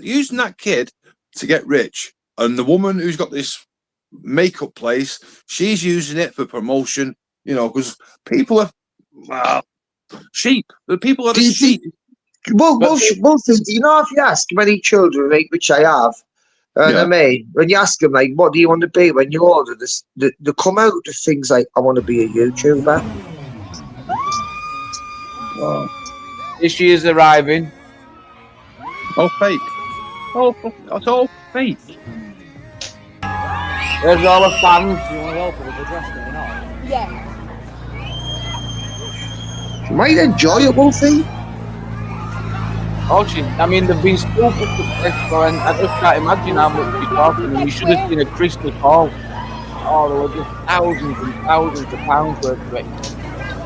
B: using that kid to get rich, and the woman who's got this makeup place, she's using it for promotion, you know, because people are sheep. The people are sheep.
D: Well, do you know if you ask many children, like, which I have, and I mean, when you ask them, like, what do you want to be when you're older, they come out with things like, I want to be a YouTuber.
B: Wow.
A: Here she is arriving.
B: Oh, fake. Oh, that's all fake.
A: There's all the fans.
C: Do you want to help her with the dress going on?
G: Yeah.
D: She might enjoy it, won't she?
A: Oh, I mean, they've been super successful, and I just can't imagine how much you're talking. And you should have seen a Christmas haul. Oh, there were just thousands and thousands of pounds worth of it.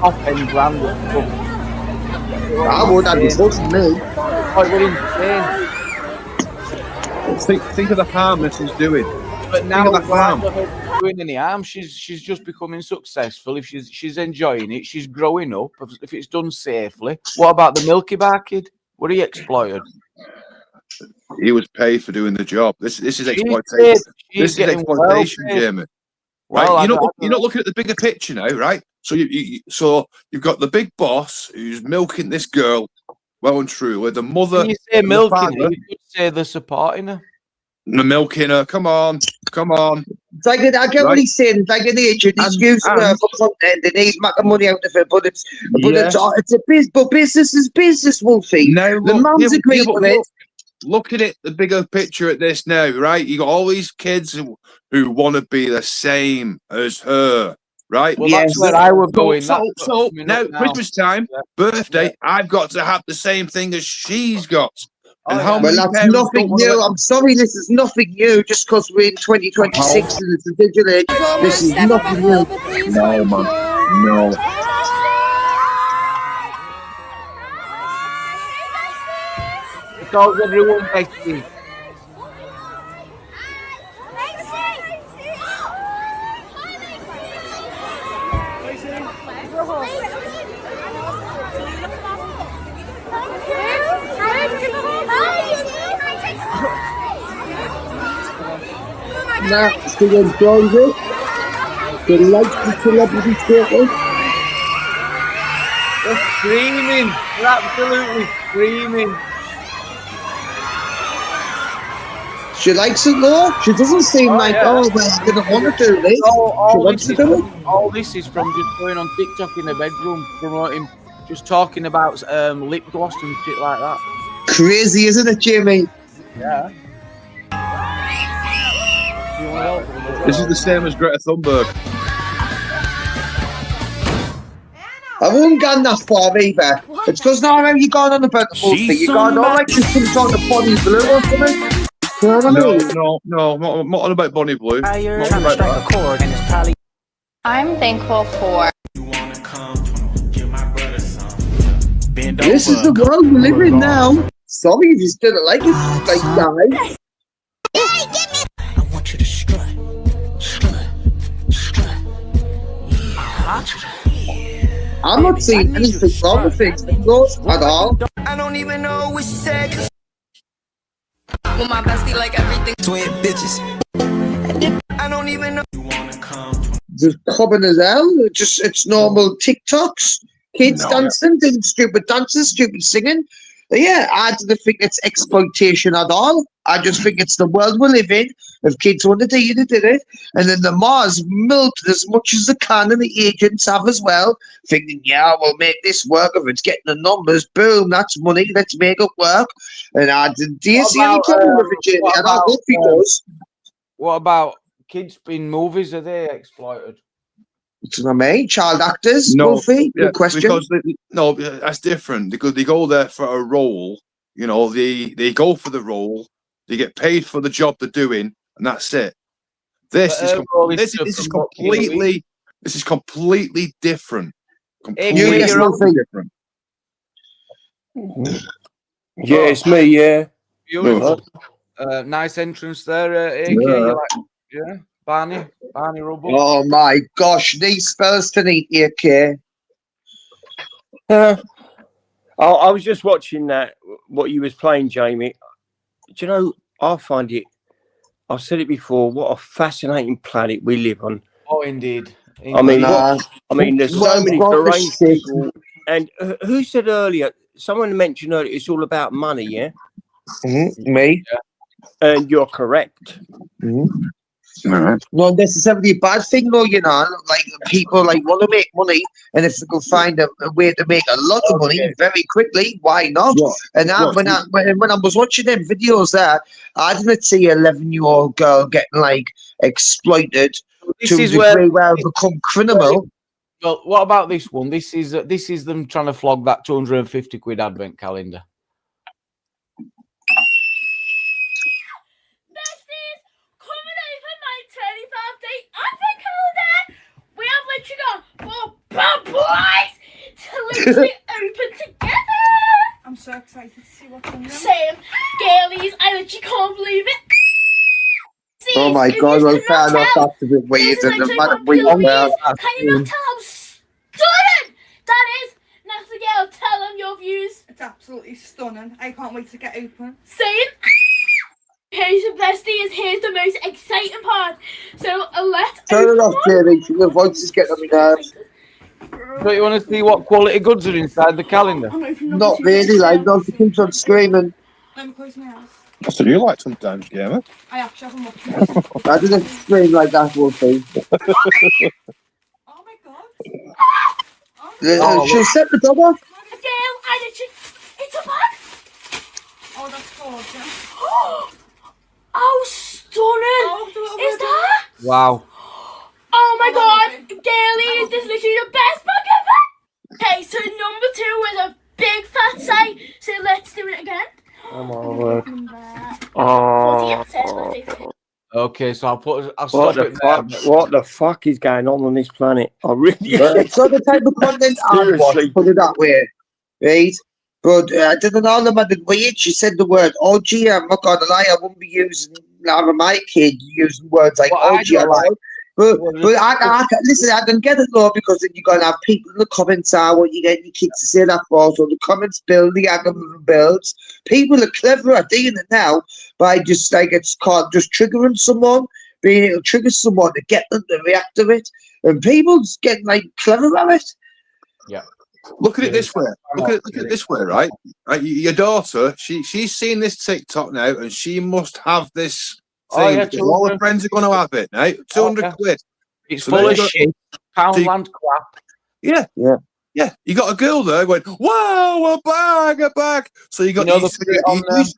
A: Top-end brand of stuff.
D: I would, that'd be good for me.
A: Oh, it was insane.
B: Think of the harm this is doing.
A: But now it's not doing any harm. She's just becoming successful. If she's enjoying it, she's growing up. If it's done safely. What about the Milky Bar kid? Were he exploited?
B: He was paid for doing the job. This is exploitation. This is exploitation, Jamie. Right?
A: Well,
B: you're not looking at the bigger picture now, right? So you've got the big boss who's milking this girl well and truly. The mother.
A: When you say milking her, you could say they're supporting her.
B: The milking her. Come on.
D: I get what he's saying. It's like an agent. He's using her for content and he's making money out of it. But it's a business. But business is business, Wolfie.
B: No,
D: the man's agreed with it.
B: Look at it, the bigger picture at this now, right? You got all these kids who want to be the same as her, right?
A: Well, that's where I would go in.
B: So now, Christmas time, birthday, I've got to have the same thing as she's got. And how many
D: that's nothing new. I'm sorry, this is nothing new. Just because we're in 2026 and it's a digital age, this is nothing new.
B: No, man. No.
A: Because everyone basically.
D: Now, still enjoying it. They like the celebrity status.
A: They're screaming. They're absolutely screaming.
D: She likes it though. She doesn't seem we're going to want to do this. She wants to do it.
A: All this is from just going on TikTok in the bedroom, promoting, just talking about lip gloss and shit like that.
D: Crazy, isn't it, Jimmy?
A: Yeah.
B: This is the same as Greta Thunberg.
D: I wouldn't gone that far either. It's because now you're going on about the Wolfie. You're going on like just some sort of Bonnie Blue or something. You know what I mean?
B: No, I'm not on about Bonnie Blue.
I: I'm thankful for.
D: This is the world we live in now. Sorry if you didn't like it, like guys.
J: I want you to strut.
D: I'm not seeing anything wrong with things, at all.
J: I don't even know what she said. With my bestie, like everything. Twin bitches. I don't even know.
D: Just common as hell. It's normal TikToks. Kids dancing, doing stupid dances, stupid singing. Yeah, I don't think it's exploitation at all. I just think it's the world we live in. If kids want to do it, they did it. And then the Mars milked as much as they can, and the agents have as well, thinking, yeah, we'll make this work. If it's getting the numbers, boom, that's money, let's make it work. And do you see any trouble with it, Jamie? And I hope he does.
A: What about kids in movies? Are they exploited?
D: What's what I mean? Child actors,
B: no,
D: Wolfie? Good question.
B: Because that's different. Because they go there for a role. You know, they go for the role. They get paid for the job they're doing, and that's it. This is completely different. Completely different.
K: Yeah, it's me. Yeah.
A: Beautiful. Nice entrance there, AK. Barney Rubble.
D: Oh my gosh, these spells tonight, AK.
K: I was just watching that, what you was playing, Jamie. Do you know, I find it, I've said it before, what a fascinating planet we live on.
A: Oh, indeed.
K: I mean, there's so many deranged people. And who said earlier, someone mentioned earlier it's all about money, yeah?
D: Me.
K: And you're correct.
B: Right.
D: Not necessarily a bad thing, though, you know. Like, people like want to make money, and if they can find a way to make a lot of money very quickly, why not? And when I was watching them videos there, I didn't see an 11-year-old girl getting like exploited to a degree where it become criminal.
A: Well, what about this one? This is them trying to flog that 250 quid advent calendar.
G: Besties, coming over my 25th day advent calendar. We have literally gone for bad boys to literally open together.
F: I'm so excited to see what's in them.
G: Same, girlies, I literally can't believe it.
D: Oh my God, well, fair enough, that's a bit weird.
G: Can you not tell how stunning that is? Nasty girl, tell them your views.
F: It's absolutely stunning. I can't wait to get open.
G: Same. Here's the besties, here's the most exciting part. So let's
D: turn it off, Jamie. Your voice is getting on my nerves.
A: Don't you want to see what quality goods are inside the calendar?
D: Not really, like, no, she keeps on screaming.
F: Let me close my eyes.
B: That's what you like sometimes, Gamer.
F: I actually haven't watched it.
D: I didn't scream like that, Wolfie.
F: Oh my God.
D: She'll set the dog off.
G: Girl, I literally, it's a bag.
F: Oh, that's gorgeous.
G: Oh, stunning. Is that?
A: Wow.
G: Oh my God, girlies, this is literally the best bag ever. Okay, so number 2 was a big fat say. So let's do it again.
K: Oh my word.
A: Okay, so I'll stop it there.
K: What the fuck is going on this planet? I really.
D: It's not the type of content I watch, put it that way, right? But I didn't know them at the weird. She said the word OG. I'm not gonna lie, I wouldn't be using my kid using words like OG. But I listen, I can get it though, because then you're gonna have people in the comments what you get your kids to say that for. So the comments build, the algorithm builds. People are clever at doing it now by just like it's called just triggering someone, being able to trigger someone to get them to react to it, and people's getting like clever at it.
A: Yeah.
B: Look at it this way. Look at it this way, right? Your daughter, she's seen this TikTok now, and she must have this thing. All her friends are going to have it now. 200 quid.
A: It's full of shit. Poundland crap.
B: Yeah. You got a girl there going, wow, a bag. So you're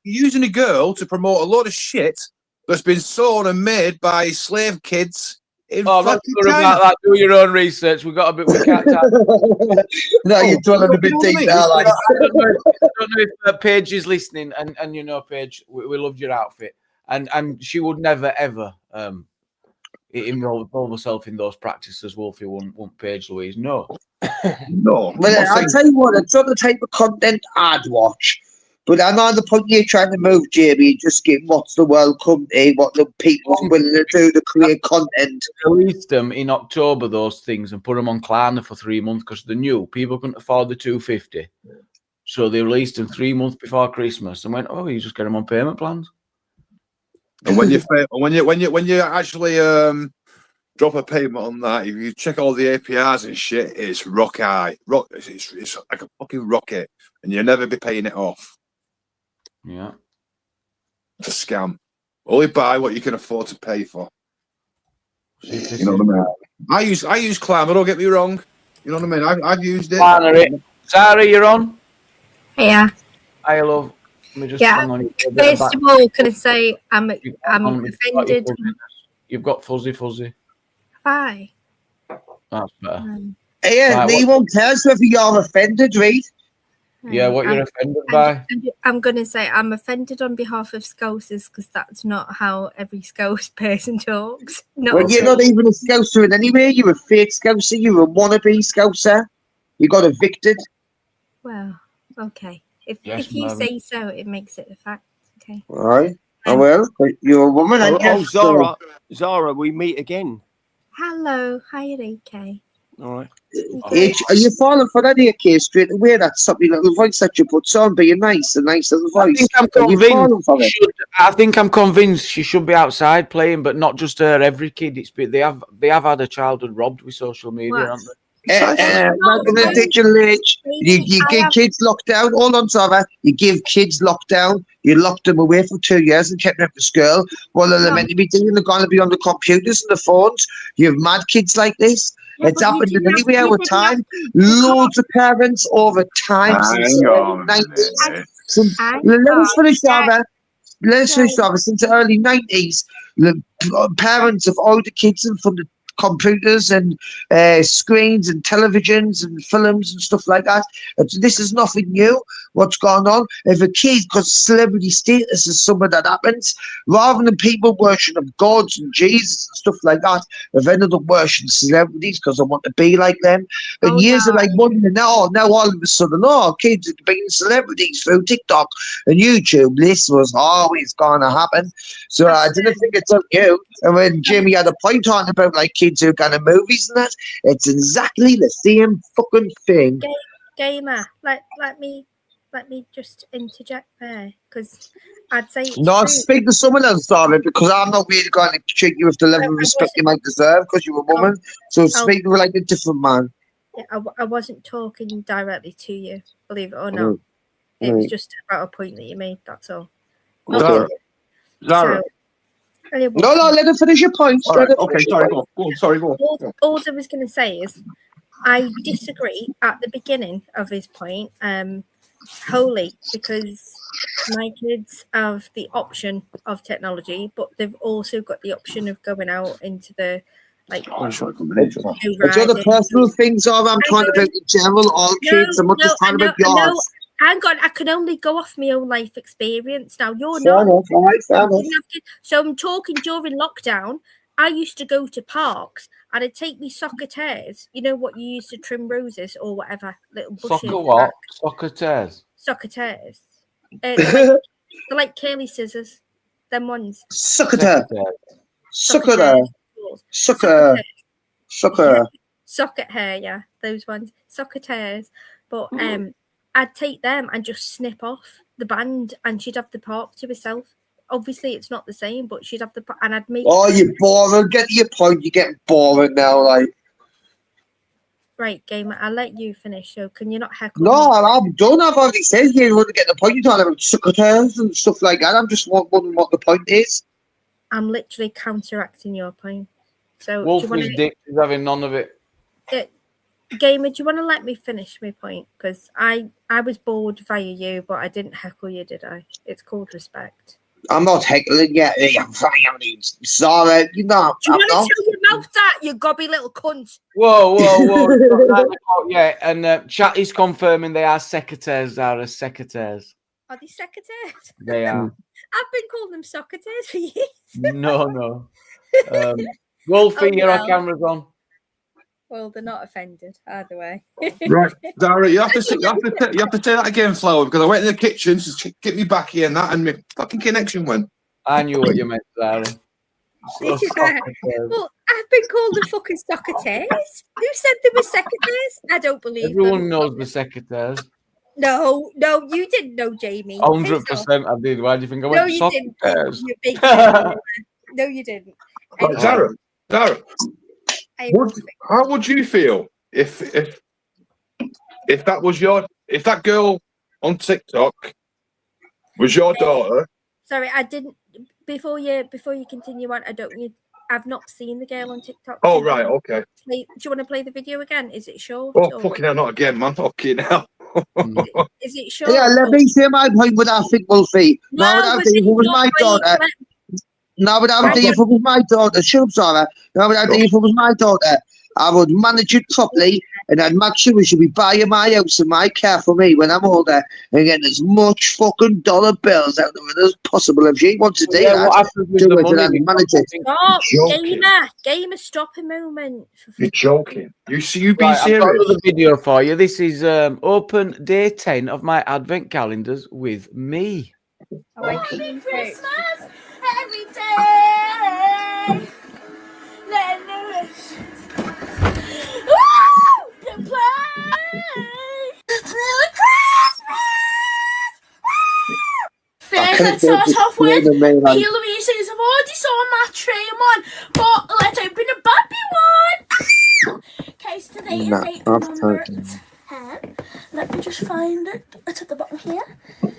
B: using a girl to promote a lot of shit that's been sewn and made by slave kids.
A: I'm not sure about that. Do your own research. We can't tell.
D: No, you're dwelling a bit deep there. Like.
A: I don't know if Paige is listening, and you know, Paige, we loved your outfit, and she would never ever involve herself in those practices. Wolfie won't Paige Louise. No.
D: Well, I'll tell you what, it's not the type of content I'd watch. But I know the point you're trying to move, Jamie, just get what's the world come to, what the people's willing to do to create content.
A: Released them in October, those things, and put them on Klarna for 3 months because they knew people couldn't afford the 250. So they released them 3 months before Christmas and went, oh, you just get them on payment plans.
B: And when you actually drop a payment on that, if you check all the APRs and shit, it's rock high. It's like a fucking rocket, and you'll never be paying it off.
A: Yeah.
B: It's a scam. Only buy what you can afford to pay for. You know what I mean? I use Klarna, don't get me wrong. You know what I mean? I've used it.
A: Sarah, you're on?
I: Yeah.
A: I love. Let me just hang on.
I: First of all, can I say I'm offended.
A: You've got fuzzy.
I: Hi.
A: That's better.
D: Yeah, no one cares whether you're offended, right?
A: Yeah, what you're offended by?
I: I'm going to say I'm offended on behalf of Scousers because that's not how every Scouse person talks.
D: Well, you're not even a Scouser in any way. You're a fake Scouser. You're a wannabe Scouser. You got evicted.
I: Well, okay. If you say so, it makes it a fact. Okay.
D: All right. Well, you're a woman.
K: Zara, we meet again.
I: Hello. Hi, AK.
K: All right.
D: Are you falling for any of case straight away? That's something little voice that you put on, being nice little voice.
A: I think I'm convinced she should be outside playing, but not just her. Every kid, they have had a childhood robbed with social media, haven't they?
D: Digital age. You give kids lockdown. Hold on, Sarah. You give kids lockdown. You locked them away for 2 years and kept them after school. What are they meant to be doing? They're going to be on the computers and the phones. You have mad kids like this.
G: Yeah,
D: It's
G: but you
D: happened in
G: didn't
D: anywhere
G: you
D: with
G: didn't have
D: time.
G: to-
D: Loads of parents over time since
B: Hang
D: the early
B: on a
D: 90s.
B: minute.
D: Let us finish, Sarah. Let's
G: So-
D: finish, Sarah. Since the early 90s, the parents of all the kids in front of computers and screens and televisions and films and stuff like that. This is nothing new. What's going on? If a kid, because celebrity status is something that happens, rather than people worshiping gods and Jesus and stuff like that, they've ended up worshiping celebrities because they want to be like them. And years are like wondering now all of a sudden, kids are being celebrities through TikTok and YouTube. This was always going to happen. So I didn't think it's up you. And when Jimmy had a point on about like kids who kind of movies and that, it's exactly the same fucking thing.
I: Gamer, let me just interject there, because I'd say it's
D: No,
I: true.
D: speak to someone else, Sarah, because I'm not really going to treat you with the level of respect you might deserve because you're a woman. So speak to like a different man.
I: Yeah, I wasn't talking directly to you, believe it or not. It was just about a point that you made, that's all.
B: Zara. Zara.
D: No, let her finish your point.
B: All right, okay, sorry, go on. Sorry, go on.
I: All I was going to say is I disagree at the beginning of his point wholly, because my kids have the option of technology, but they've also got the option of going out into the
D: It's other personal things, or I'm talking about in general, all kids. I'm not just talking about yours.
I: Hang on, I can only go off my own life experience now. You're
D: Fair
I: not.
D: enough, right, fair enough.
I: So I'm talking during lockdown. I used to go to parks and I'd take me soccer tears. You know what you use to trim roses or whatever, little bushes.
A: Soccer what? Soccer tears.
I: Soccer tears. They're like curly scissors. Them ones.
D: Soccer tear. Soccer.
I: Soccer hair, yeah, those ones. Soccer tears. But I'd take them and just snip off the band, and she'd have the park to herself. Obviously, it's not the same, but she'd have the and I'd make.
D: Oh, you're boring. Get to your point. You're getting boring now, like.
I: Right, Gamer. I'll let you finish. So, can you not heckle?
D: No, I'm done. I've already said you want to get the point. You're talking about suckers and stuff like that. I'm just wondering what the point is.
I: I'm literally counteracting your point. So,
A: Wolfie's dick is having none of it.
I: Gamer, do you want to let me finish my point? Because I was bored via you, but I didn't heckle you, did I? It's called respect.
D: I'm not heckling you. Sorry, you know.
I: Do you want to tell your mouth that, you gobby little cunt?
A: Whoa. Yeah, and chat is confirming they are secretaries. Are secretaries.
I: Are they secretaries?
A: They are.
I: I've been calling them secretaries for years.
A: No. Wolfie, your camera's on.
I: Well, they're not offended either way.
B: Right, Dara, you have to say that again, Flower, because I went in the kitchen to get me back here and that, and my fucking connection went.
A: I knew what you meant, Dara.
I: Well, I've been called the fucking secretaries. Who said they were secretaries? I don't believe
A: Everyone
I: them.
A: knows the secretaries.
I: No, you didn't know, Jamie.
A: 100% I did. Why do you think I
I: No,
A: went
I: you
A: secretaries?
I: didn't. You big no, you didn't.
B: Dara, how would you feel if that girl on TikTok was your daughter?
I: Sorry, I didn't. Before you continue on, I've not seen the girl on TikTok.
B: Oh, right, okay.
I: Do you want to play the video again? Is it short?
B: Oh, fucking hell, not again, man. Fucking hell.
I: Is it short?
D: Yeah, let me say my point with that thing, Wolfie. Now, without if it was my daughter. Now, without if it was my daughter. Shut up, Sarah. Now, without if it was my daughter, I would manage it properly, and I'd make sure she'd be buying my house and my car for me when I'm older, and getting as much fucking dollar bills out of it as possible. If she wants to do that, do it and I'd manage it.
I: Stop, Gamer, stop a moment.
B: You're joking. You being
A: Right,
B: serious?
A: I've got another video for you. This is open day 10 of my advent calendars with me.
G: Happy Christmas every day. Let loose. To play. Merry Christmas. First, let's start off with Halloween sings. I've already saw my train one, but let's open a Barbie one. Case today is date number 10. Let me just find it. It's at the bottom here. I'm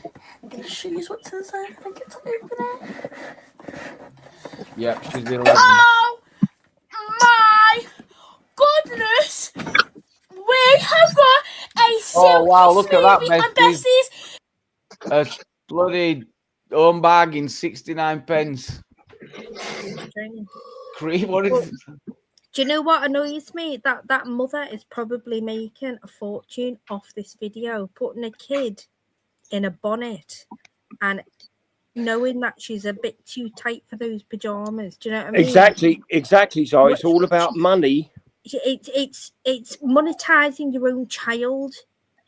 G: going to show you what's inside. I think it's open it.
A: Yep, she's 11.
G: Oh my goodness! We have got a silky
A: Oh wow, look at that,
G: smoothie and
A: besties.
G: besties.
A: A bloody home bag in 69 pence. Cream, what is it?
I: Do you know what annoys me? That mother is probably making a fortune off this video, putting a kid in a bonnet and knowing that she's a bit too tight for those pajamas. Do you know what I mean?
K: Exactly. So it's all about money.
I: It's monetizing your own child.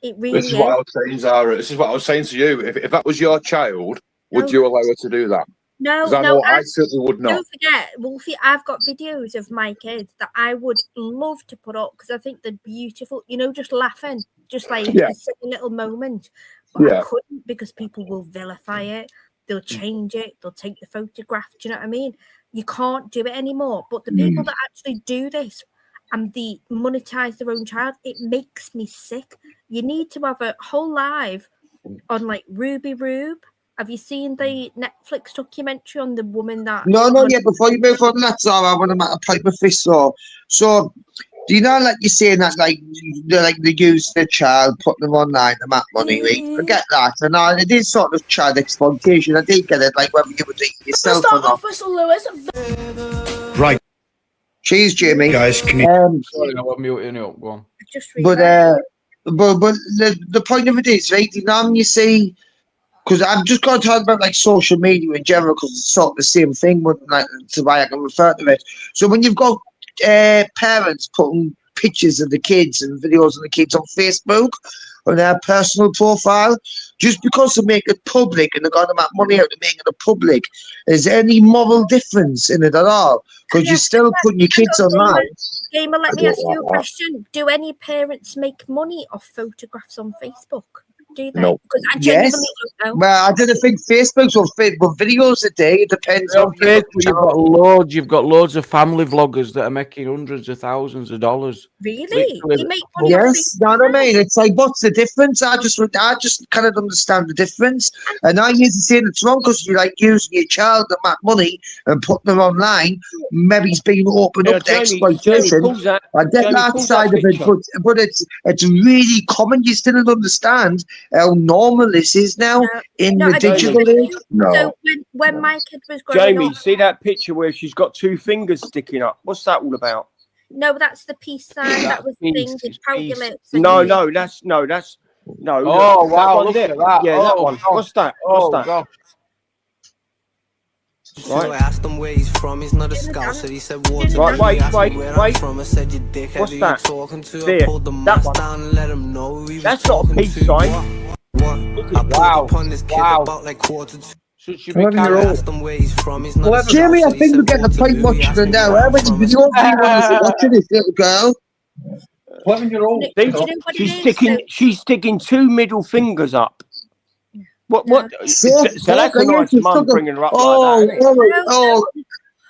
I: It really
B: This is what I was saying, Zara. This is what I was saying to you. If that was your child, would you allow her to do that?
I: No,
B: I certainly would not.
I: Don't forget, Wolfie, I've got videos of my kids that I would love to put up because I think they're beautiful. You know, just laughing, just like a silly little moment. But I couldn't because people will vilify it. They'll change it. They'll take the photograph. Do you know what I mean? You can't do it anymore. But the people that actually do this and they monetize their own child, it makes me sick. You need to have a whole live on like Ruby Rube. Have you seen the Netflix documentary on the woman that...
D: No, yeah, before you move on that, Zara, I want to make a pipe of fist. So, do you know, like you're saying that, like they use the child, put them online to make money, right? Forget that. And it is sort of child exploitation. I did get it, like whether you would do it yourself or not.
L: Right.
D: Cheers, Jamie.
L: Guys, can you...
A: Sorry, I was muting you up. Go on.
D: But the point of it is, right, you know, you see... Because I'm just going to talk about like social media in general, because it's sort of the same thing, like, to why I can refer to it. So when you've got parents putting pictures of the kids and videos of the kids on Facebook on their personal profile, just because they make it public and they're going to make money out of making it public, is there any moral difference in it at all? Because you're still putting your kids online.
I: Gamer, let me ask you a question. Do any parents make money off photographs on Facebook? Do they?
B: No.
I: Because I genuinely don't know.
D: Well, I didn't think Facebook's on Facebook videos a day. It depends on
A: Facebook. You've got loads of family vloggers that are making hundreds of thousands of dollars.
I: Really? You make money?
D: Yes, you know what I mean? It's like, what's the difference? I just cannot understand the difference. And I used to say it's wrong because you like using your child to make money and putting them online. Maybe it's being opened up to exploitation. I get that side of it, but it's really common. You still don't understand how normal this is now in the digital age. No.
I: So when my kid was growing
K: Jamie,
I: up,
K: see that picture where she's got two fingers sticking up? What's that all about?
I: no, that's the peace sign. That was the thing. It's pout your lips.
K: No, that's
A: Oh
K: look,
A: wow,
K: that
A: look
K: there.
A: at that.
K: Yeah, that one.
A: God.
K: What's that?
A: God.
J: So I asked him where he's from, he's not a scout, so he said water.
K: Right, wait.
J: From. I said, you dickhead,
K: What's
J: who
K: that?
J: you talking to?
K: There,
J: I pulled the
K: that
J: mask
K: one.
J: down and let him know who he was
K: That's not a
J: talking
K: peace
J: to.
K: sign.
J: What? I pulled upon this kid about like quarter to...
D: I
J: asked him where he's from, he's not a
D: Jamie,
J: scout,
D: I think we're getting the point watching it now. How many videos do you want to watching this little girl?
C: 11-year-old.
K: She's sticking two middle fingers up. What? So that's a nice mum bringing her up like that.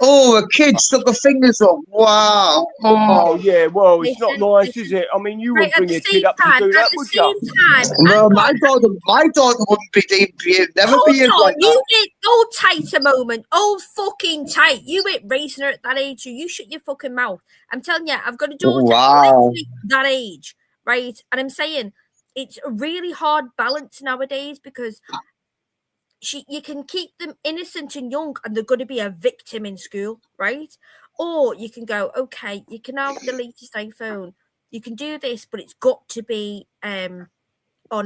D: A kid stuck her fingers up. Wow.
K: Oh yeah, well, it's not nice, is it? I mean, you wouldn't bring your kid up to do that, would you?
D: Well, my daughter wouldn't be never be like
I: you
D: that.
I: went old tight a moment, old fucking tight. You went raising her at that age, so you shut your fucking mouth. I'm telling you, I've got a daughter literally that age, right? And I'm saying it's a really hard balance nowadays because you can keep them innocent and young and they're going to be a victim in school, right? Or you can go, okay, you can have the latest iPhone. You can do this, but it's got to be on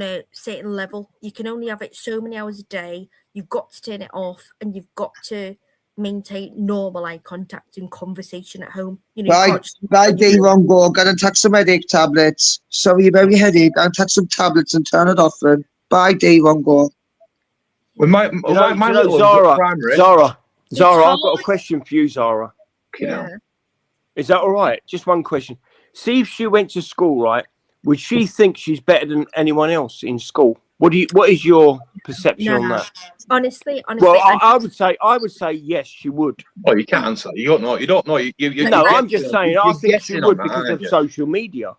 I: a certain level. You can only have it so many hours a day. You've got to turn it off and you've got to maintain normal eye contact and conversation at home. You know,
D: Bye, day wrong go. Gotta take some headache tablets. Sorry about your headache. I'll take some tablets and turn it off then. Bye, day wrong go.
B: Well, my
K: Zara, I've got a question for you, Zara.
I: Yeah.
K: Is that all right? Just one question. See if she went to school, right? Would she think she's better than anyone else in school? What is your perception on that?
I: Honestly.
K: Well, I would say yes, she would.
B: Well, you can't answer. You don't know.
K: No, I'm just saying. I think she would because of social media.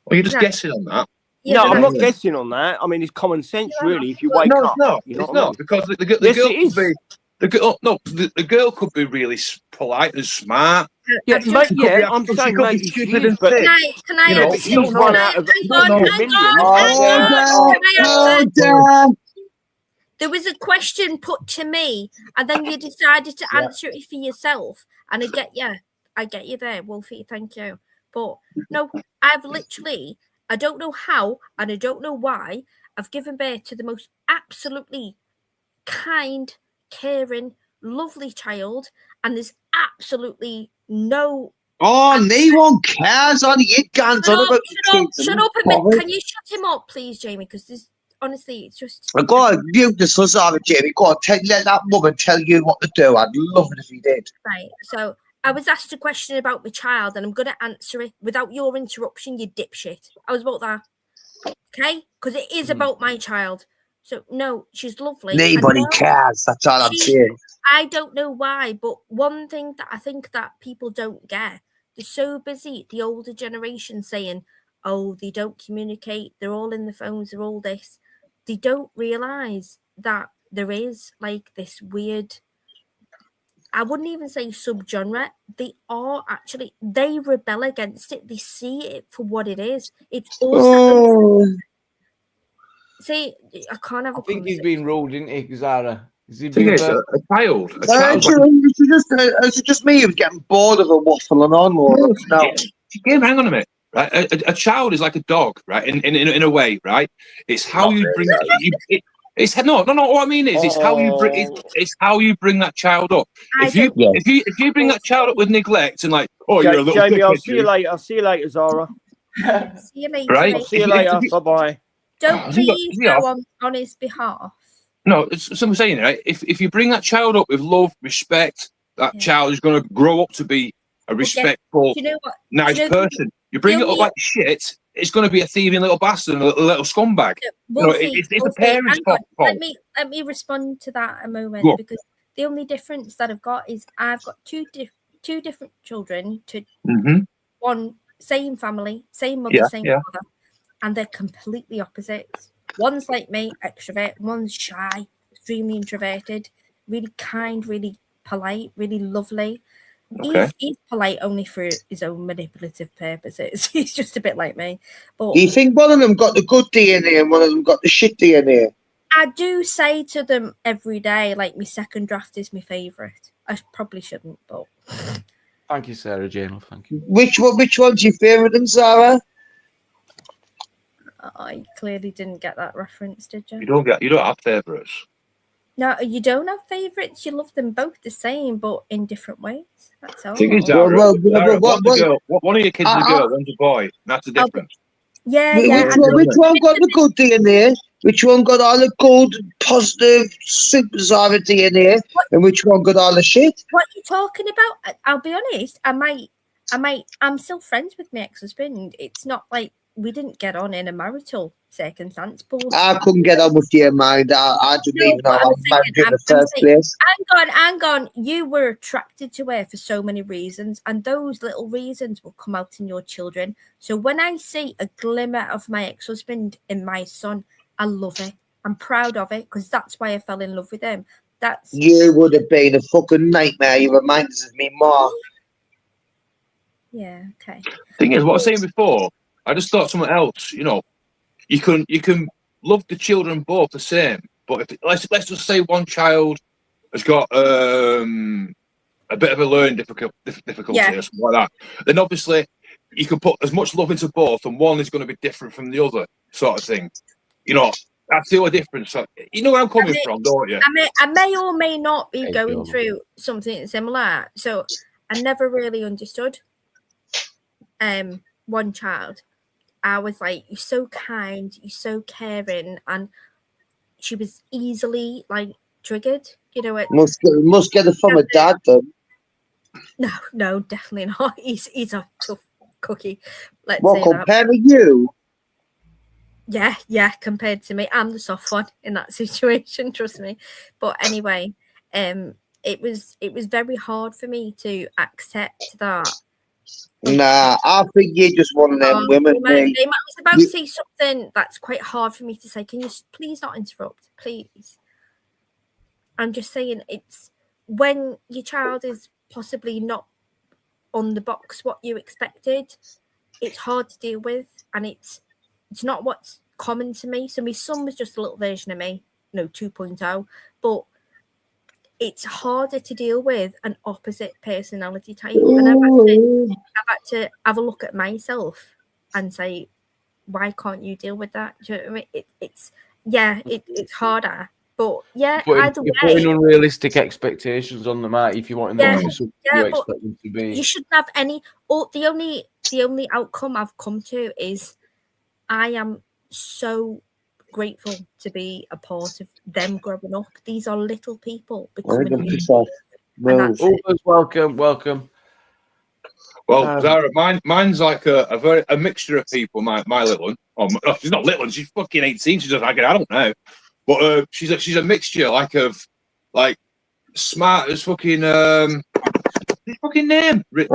B: Well, you're just guessing on that.
I: Yeah,
K: no,
I: but
K: I'm not
I: that's-
K: guessing on that. I mean, it's common sense,
I: Yeah.
K: really. If you wake
B: No,
K: up,
B: it's not.
K: you know
B: It's
K: what I
B: not
K: mean?
B: because the girl
K: Yes,
B: could
K: it is.
B: be the girl could be really polite and smart.
K: Yeah,
I: I've just-
K: mate,
B: She could
K: yeah,
B: be-
K: I'm
B: she
K: saying
B: could be
K: maybe she
B: stupid
K: is,
B: and
K: but
B: thick.
I: Can I
B: You know,
K: but
I: answer?
K: she's
B: don't know.
K: run out of
B: You don't know.
K: a million.
D: Hold on.
I: There was a question put to me, and then you decided to answer it for yourself. And I get you there, Wolfie. Thank you. But no, I've literally, I don't know how, and I don't know why, I've given birth to the most absolutely kind, caring, lovely child, and there's absolutely no.
D: Oh, no one cares. Only you guns on about the kids.
I: Shut up a minute. Can you shut him up, please, Jamie? Because there's honestly, it's just.
D: I go on, mute the Susanna, Jamie. Go on, let that woman tell you what to do. I'd love it if he did.
I: Right. So I was asked a question about my child, and I'm going to answer it without your interruption, you dipshit. I was about that. Okay? Because it is about my child. So, no, she's lovely.
D: Nobody
I: And no,
D: cares. That's all I'm saying.
I: I don't know why, but one thing that I think that people don't get, they're so busy, the older generation, saying, oh, they don't communicate, they're all in the phones, they're all this. They don't realise that there is like this weird, I wouldn't even say subgenre. They are actually, they rebel against it. They see it for what it is. It's also. See, I can't have a
A: I think he's been ruled, isn't he, Zara? Is he
B: Thing
A: been
B: is, a child.
D: Is it just me who's getting bored of her waffling on? Or no?
B: Yeah, hang on a minute. Right, a child is like a dog, right? In a way, right? It's how you bring. It's no. What I mean is, it's how you bring. It's how you bring that child up. If you bring that child up with neglect and like, oh, you're a little
K: Jamie,
B: dickhead,
K: I'll see you later. I'll see you later, Zara.
I: See you later.
B: Right?
K: I'll see you later. Bye bye.
I: Don't please go on his behalf.
B: No, it's what I'm saying, right? If you bring that child up with love, respect, that child is going to grow up to be a respectful, nice person. You bring it up like shit, it's going to be a thieving little bastard and a little scumbag. It's the parents' fault.
I: Let me respond to that a moment, because the only difference that I've got is I've got two different children to one same family, same mother, same father, and they're completely opposites. One's like me, extrovert. One's shy, extremely introverted, really kind, really polite, really lovely. Okay. He's polite only for his own manipulative purposes. He's just a bit like me. But
D: do you think one of them got the good DNA and one of them got the shit DNA?
I: I do say to them every day, like, my second draft is my favourite. I probably shouldn't, but...
A: Thank you, Sarah Jane. Thank you.
D: Which one's your favourite then, Sarah?
I: I clearly didn't get that reference, did you?
B: You don't have favourites.
I: No, you don't have favourites. You love them both the same, but in different ways. That's all.
B: Thing is, Zara, one of your kids is a girl, one's a boy. That's the difference.
D: Which one got the good DNA? Which one got all the good, positive, super Zara DNA? And which one got all the shit?
I: What are you talking about? I'll be honest. I'm still friends with my ex-husband. It's not like we didn't get on in a marital circumstance. But
D: I couldn't get on with your mind. I didn't even know I was married in the first place.
I: Hang on. You were attracted to her for so many reasons, and those little reasons will come out in your children. So when I see a glimmer of my ex-husband in my son, I love it. I'm proud of it, because that's why I fell in love with him.
D: You would have been a fucking nightmare. You remind us of me more.
I: Yeah, okay.
B: Thing is, what I was saying before, I just thought something else. You know, you can love the children both the same, but if let's just say one child has got a bit of a learning difficulty or something like that, then obviously you can put as much love into both, and one is going to be different from the other, sort of thing. You know, that's the only difference. So, you know where I'm coming from, don't you?
I: I may or may not be going through something similar. So I never really understood one child. I was like, you're so kind, you're so caring, and she was easily like triggered. You know it
D: must get it from a dad then.
I: No, definitely not. He's a tough cookie. Let's say
D: compared to you?
I: Yeah, compared to me, I'm the soft one in that situation. Trust me. But anyway, it was very hard for me to accept that
D: Nah, I think you're just one of them women.
I: I was about to say something that's quite hard for me to say. Can you please not interrupt, please? I'm just saying, it's when your child is possibly not on the box what you expected, it's hard to deal with, and it's not what's common to me. So my son was just a little version of me, 2.0, but it's harder to deal with an opposite personality type. And I've had to have a look at myself and say, why can't you deal with that? Do you know what I mean? It's harder. But yeah, either way,
A: you're putting unrealistic expectations on them, if you want them to be something you expect them to be.
I: You shouldn't have any. The only outcome I've come to is I am so grateful to be a part of them growing up. These are little people becoming
A: welcome.
B: Well, Zara, mine's like a mixture of people. My little one, she's not little one. She's fucking 18. She's just like I don't know, but she's a mixture of smart as fucking his fucking name.
D: She's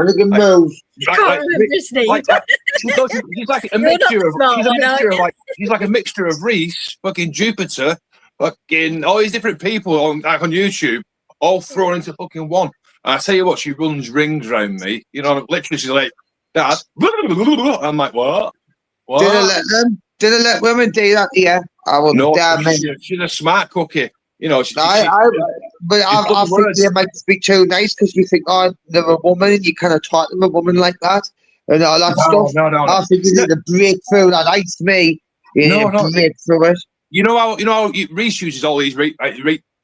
D: like a
B: mixture of Reese, fucking Jupiter, fucking all these different people on YouTube, all thrown into fucking one. And I tell you what, she runs rings around me. Literally, she's like, Dad. I'm like, what?
D: Didn't let women do that, yeah. I would
B: she's a smart cookie.
D: I think they might be too nice because you think, they're a woman and you kind of talk to a woman like that and all that stuff.
B: No.
D: I think you need to break through that. To me, break through it.
B: You know how Reese uses all these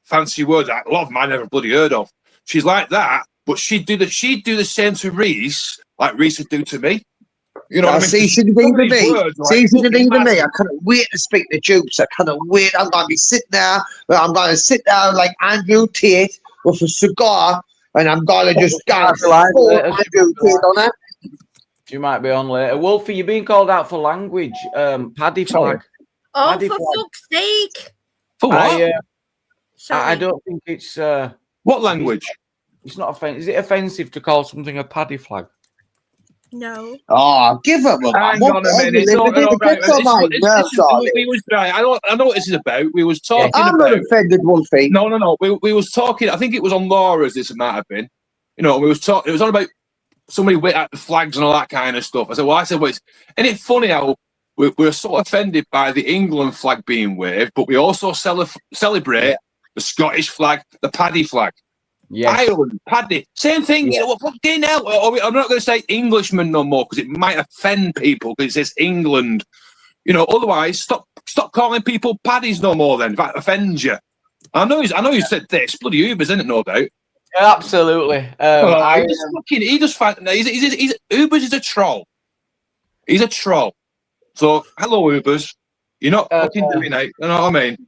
B: fancy words that a lot of them I never bloody heard of. She's like that, but she'd do the same to Reese like Reese would do to me. You know what I mean?
D: See, she'd be to me. I can't wait to speak to Jupes. I can't wait. I'm going to be sitting there. I'm going to sit there like Andrew Tate with a cigar, and I'm going to just go full Andrew Tate on it.
A: You might be on later. Wolfie, you're being called out for language. Paddy flag.
I: Oh, Paddy for fuck's sake.
B: For what?
A: I don't think it's...
B: what language?
A: It's not offensive. Is it offensive to call something a paddy flag?
I: No.
D: Oh, give him a
B: hang on a minute. I know what this is about. We was talking
D: I'm not offended, Wolfie.
B: No. We was talking, I think it was on Laura's, this might have been. We was talking, it was on about somebody with the flags and all that kind of stuff. I said, isn't it funny how we're so offended by the England flag being waved, but we also celebrate the Scottish flag, the paddy flag.
A: Yes.
B: Ireland, paddy, same thing. You know what? Fucking hell. I'm not going to say Englishman no more because it might offend people because it says England. Otherwise, stop calling people paddies no more. Then that offends you. I know you said this. Bloody Ubers, isn't it? No doubt.
A: Yeah, absolutely.
B: Ubers is a troll. He's a troll. So hello, Ubers. You're not fucking doing it. You know what I mean?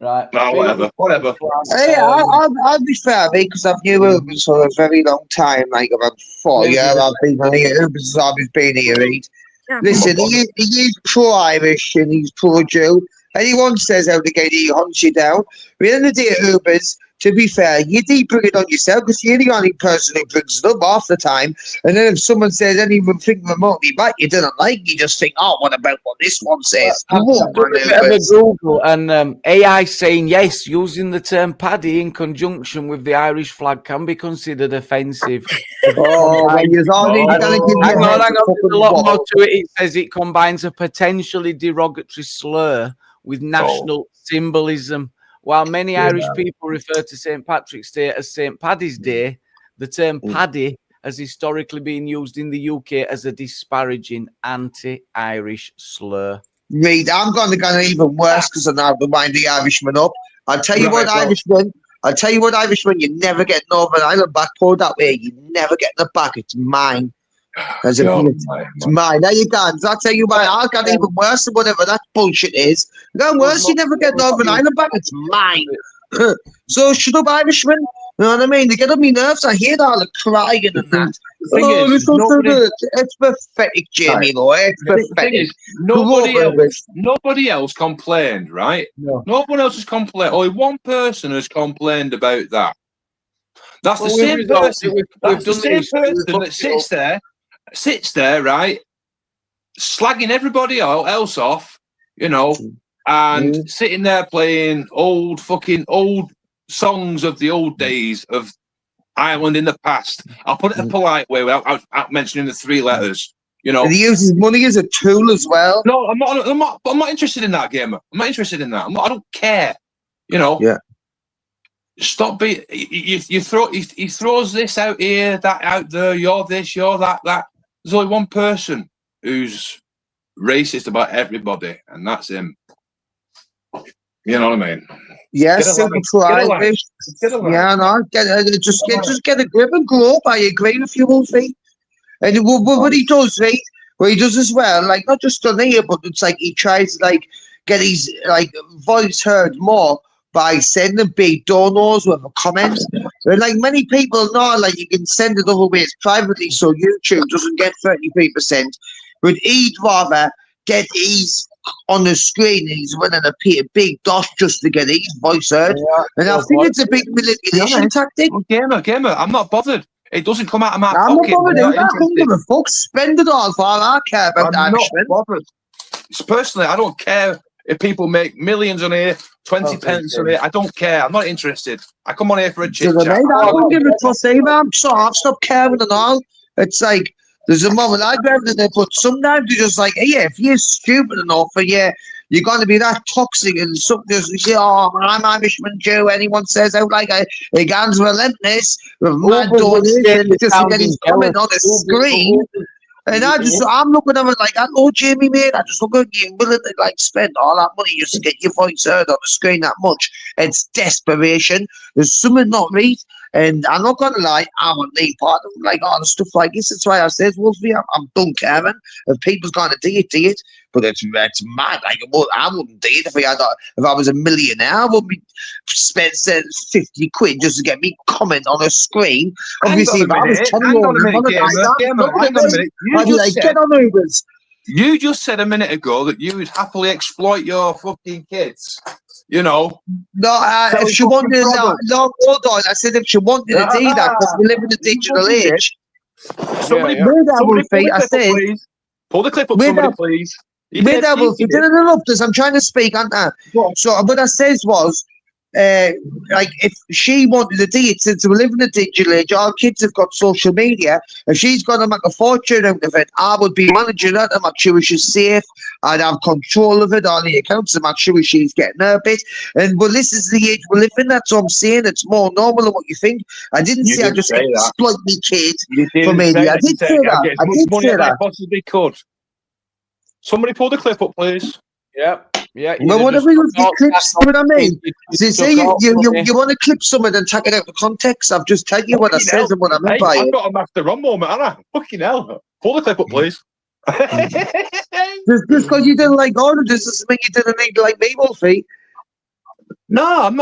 A: Right.
B: No, whatever.
D: Hey, I'll be fair, because I've knew Ubers for a very long time, like about 4 years. I've been here. Ubers has always been here, right? Listen, he's pro-Irish and he's pro-Jew. Anyone says how to get he hunts you down. At the end of the day, Ubers, to be fair, you do bring it on yourself because you're the only person who brings it up half the time. And then if someone says anything remotely back you didn't like, you just think, what about what this one says?
A: Google and AI saying yes, using the term paddy in conjunction with the Irish flag can be considered offensive.
D: Hang on. There's a
A: lot more to it. It says it combines a potentially derogatory slur with national symbolism. While many Irish people refer to St. Patrick's Day as St. Paddy's Day, the term paddy has historically been used in the UK as a disparaging anti-Irish slur.
D: Right, I'm going to go even worse because I now remind the Irishman up. I'll tell you what, Irishman, you never get Northern Ireland back pulled that way. You never get the back. It's mine. It's mine. There you go. I'll tell you what, I'll get even worse than whatever that bullshit is. No worse, you never get Northern Ireland back. It's mine. So shut up, Irishman. You know what I mean? They get on my nerves. I hear all the crying and that. It's pathetic, Jamie, Law. It's pathetic.
B: Nobody else complained, right? No one else has complained. Only one person has complained about that. That's the same person. That's the same person that sits there sits there, right, slagging everybody else off, you know, and sitting there playing old songs of the old days of Ireland in the past. I'll put it a polite way without mentioning the 3 letters. You know,
D: and he uses money as a tool as well.
B: No, I'm not interested in that, gamer. I'm not interested in that. I don't care. You know.
D: Yeah.
B: Stop being. You throw. He throws this out here, that out there. You're this. You're that. There's only one person who's racist about everybody, and that's him. You know what I mean?
D: Yes, super private. Yeah, no, just get a grip and grow up. I agree with you, Wolfie. And what he does, right? What he does as well, like not just on here, but it's like he tries to like get his like voice heard more by sending big donos with a comment. And like many people know, like you can send it other ways privately, so YouTube doesn't get 33%. But he'd rather get his on the screen, and he's winning a big dot just to get his voice heard. Yeah, and I think it's a big manipulation tactic.
B: Gamer, I'm not bothered. It doesn't come out of my
D: I'm
B: pocket.
D: not bothered. I don't give a fuck. Spend it all for all I care about.
B: I'm not bothered. Personally, I don't care if people make millions on here, 20 pence on here. I don't care. I'm not interested. I come on here for a chit chat.
D: I don't give a fuck either. I've stopped caring and all. It's like there's a moment I'd rather than but sometimes you're just like, yeah, if you're stupid enough and you're going to be that toxic and something just say, oh, I'm Irishman Jew. Anyone says out like a guns relentless with mad donations just to get his comment on the screen. And I'm looking at it like, oh, Jamie, mate, I just look at you willing to like spend all that money just to get your voice heard on the screen that much. It's desperation. There's something not right. And I'm not going to lie, I wouldn't need part of like all the stuff like this. That's why I said, Wolfie, I'm done caring. If people's going to do it. But it's mad. Like, I wouldn't do it if I was a millionaire. I wouldn't be spend 50 quid just to get me comment on a screen. Obviously, if I was telling you, I'd be like, get on Ubers.
B: You just said a minute ago that you would happily exploit your fucking kids. You know,
D: if she wanted to, hold on. I said if she wanted to do that, because we live in a digital age.
B: Somebody pull the clip up, somebody, please.
D: Wait, Wolfie, didn't interrupt us. I'm trying to speak, aren't I? So what I says was, like if she wanted to do it, since we live in a digital age, our kids have got social media. If she's going to make a fortune out of it, I would be managing it and make sure she's safe. I'd have control of it on the accounts and make sure she's getting her bit. And well, this is the age we live in. That's what I'm saying. It's more normal than what you think. I didn't say I just exploit me kid for media. I did say that. I did say that.
B: I possibly could. Somebody pull the clip up, please.
A: Yeah.
D: Well, whatever you clips, what I mean. Say you want to clip something and take it out of context. I've just tell you what I says and what I meant by it.
B: I've got a master run moment, haven't I? Fucking hell. Pull the clip up, please.
D: Just because you didn't like Gordon, does this mean you didn't need like me, Wolfie?
B: No, I'm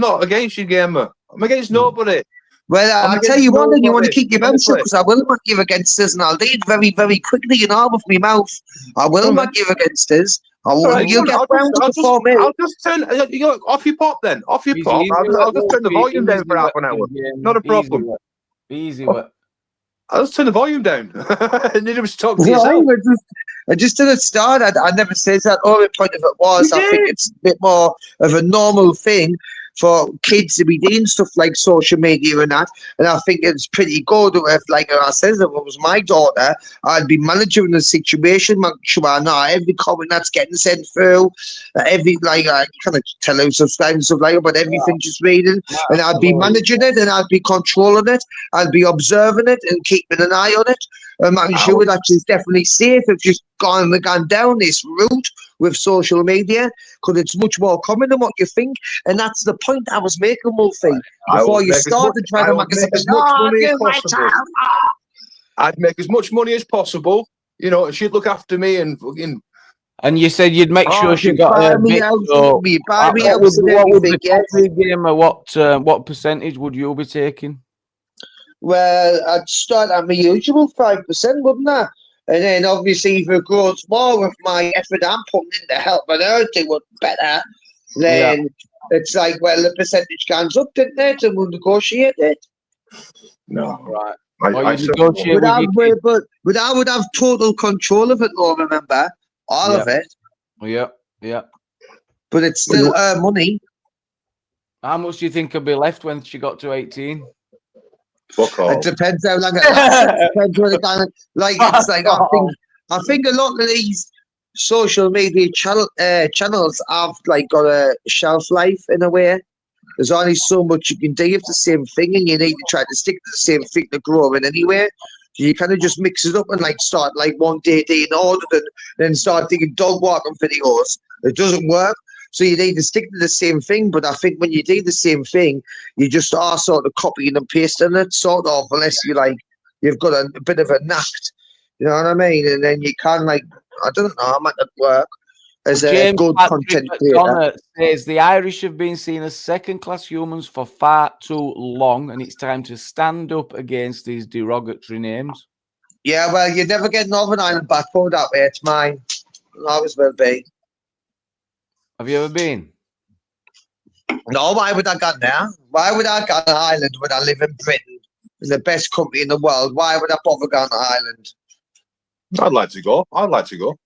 B: not against you, gamer. I'm against nobody.
D: Well, I'll tell you one thing, you want to keep your mouth shut, because I will not give against this, and I'll do it very, very quickly, you know, with my mouth. I will not give against this. You'll get round to before me.
B: I'll just turn off your pop then. Off your pop. I'll just turn the volume down for half an hour. Not a problem.
A: Easy work.
B: I'll just turn the volume down. And then it was talking to yourself.
D: I just didn't start. I never says that. All the point of it was, I think it's a bit more of a normal thing for kids to be doing stuff like social media and that, and I think it's pretty good. If, like I said, if it was my daughter, I'd be managing the situation, make sure I know every comment that's getting sent through, every I kind of tell her subscribe and stuff like that, but everything just reading, and I'd be managing it, and I'd be controlling it, I'd be observing it and keeping an eye on it, and making sure that she's definitely safe. If you've gone down this route with social media, because it's much more common than what you think, and that's the point I was making, Wolfie, before you started trying to make as much money as possible.
B: I'd make as much money as possible, you know, and she'd look after me and fucking.
A: And you said you'd make sure she got her bit. So what percentage would you be taking?
D: Well, I'd start at my usual 5%, wouldn't I? And then obviously if it grows more with my effort I'm putting in to help her do it better, then it's like, well, the percentage comes up, didn't it? And we'll negotiate it.
B: No.
A: Right.
B: I
A: you negotiate with your kids.
D: But I would have total control of it, though, remember? All of it.
A: Yeah.
D: But it's still money.
A: How much do you think could be left when she got to 18?
B: Fuck off.
D: It depends how long it lasts. It depends what it kind of like. It's like I think a lot of these social media channels have like got a shelf life in a way. There's only so much you can do of the same thing, and you need to try to stick to the same thing to grow in anyway. So you kind of just mix it up and like start like one day doing ordered and then start doing dog walking videos. It doesn't work. So you need to stick to the same thing. But I think when you do the same thing, you just are sort of copying and pasting it, sort of, unless you like you've got a bit of a knack. You know what I mean? And then you can like I don't know, I might not work as a good content creator.
A: Says the Irish have been seen as second-class humans for far too long, and it's time to stand up against these derogatory names.
D: Yeah, well, you never get Northern Ireland back for that way. It's mine. It always will be.
A: Have you ever been?
D: No, why would I go there? Why would I go to Ireland when I live in Britain, in the best country in the world? Why would I bother going to Ireland?
B: I'd like to go. I'd like to go.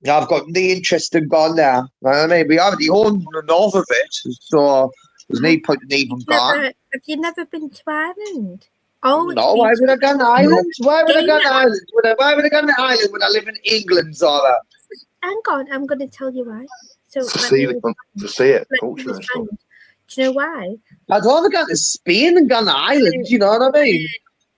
D: I've got no interest in going there. I mean, we already own the north of it, so there's no point in even going.
I: Have you never been to Ireland? Oh,
D: no, why would I go to Ireland? Why would I go to Ireland? Why would I go to Ireland when I live in England, Zara?
I: Hang on, I'm going to tell you why. So
B: to see it, culture and stuff.
I: Do you know why?
D: I'd rather go to Spain than go to Ireland. You know what I mean?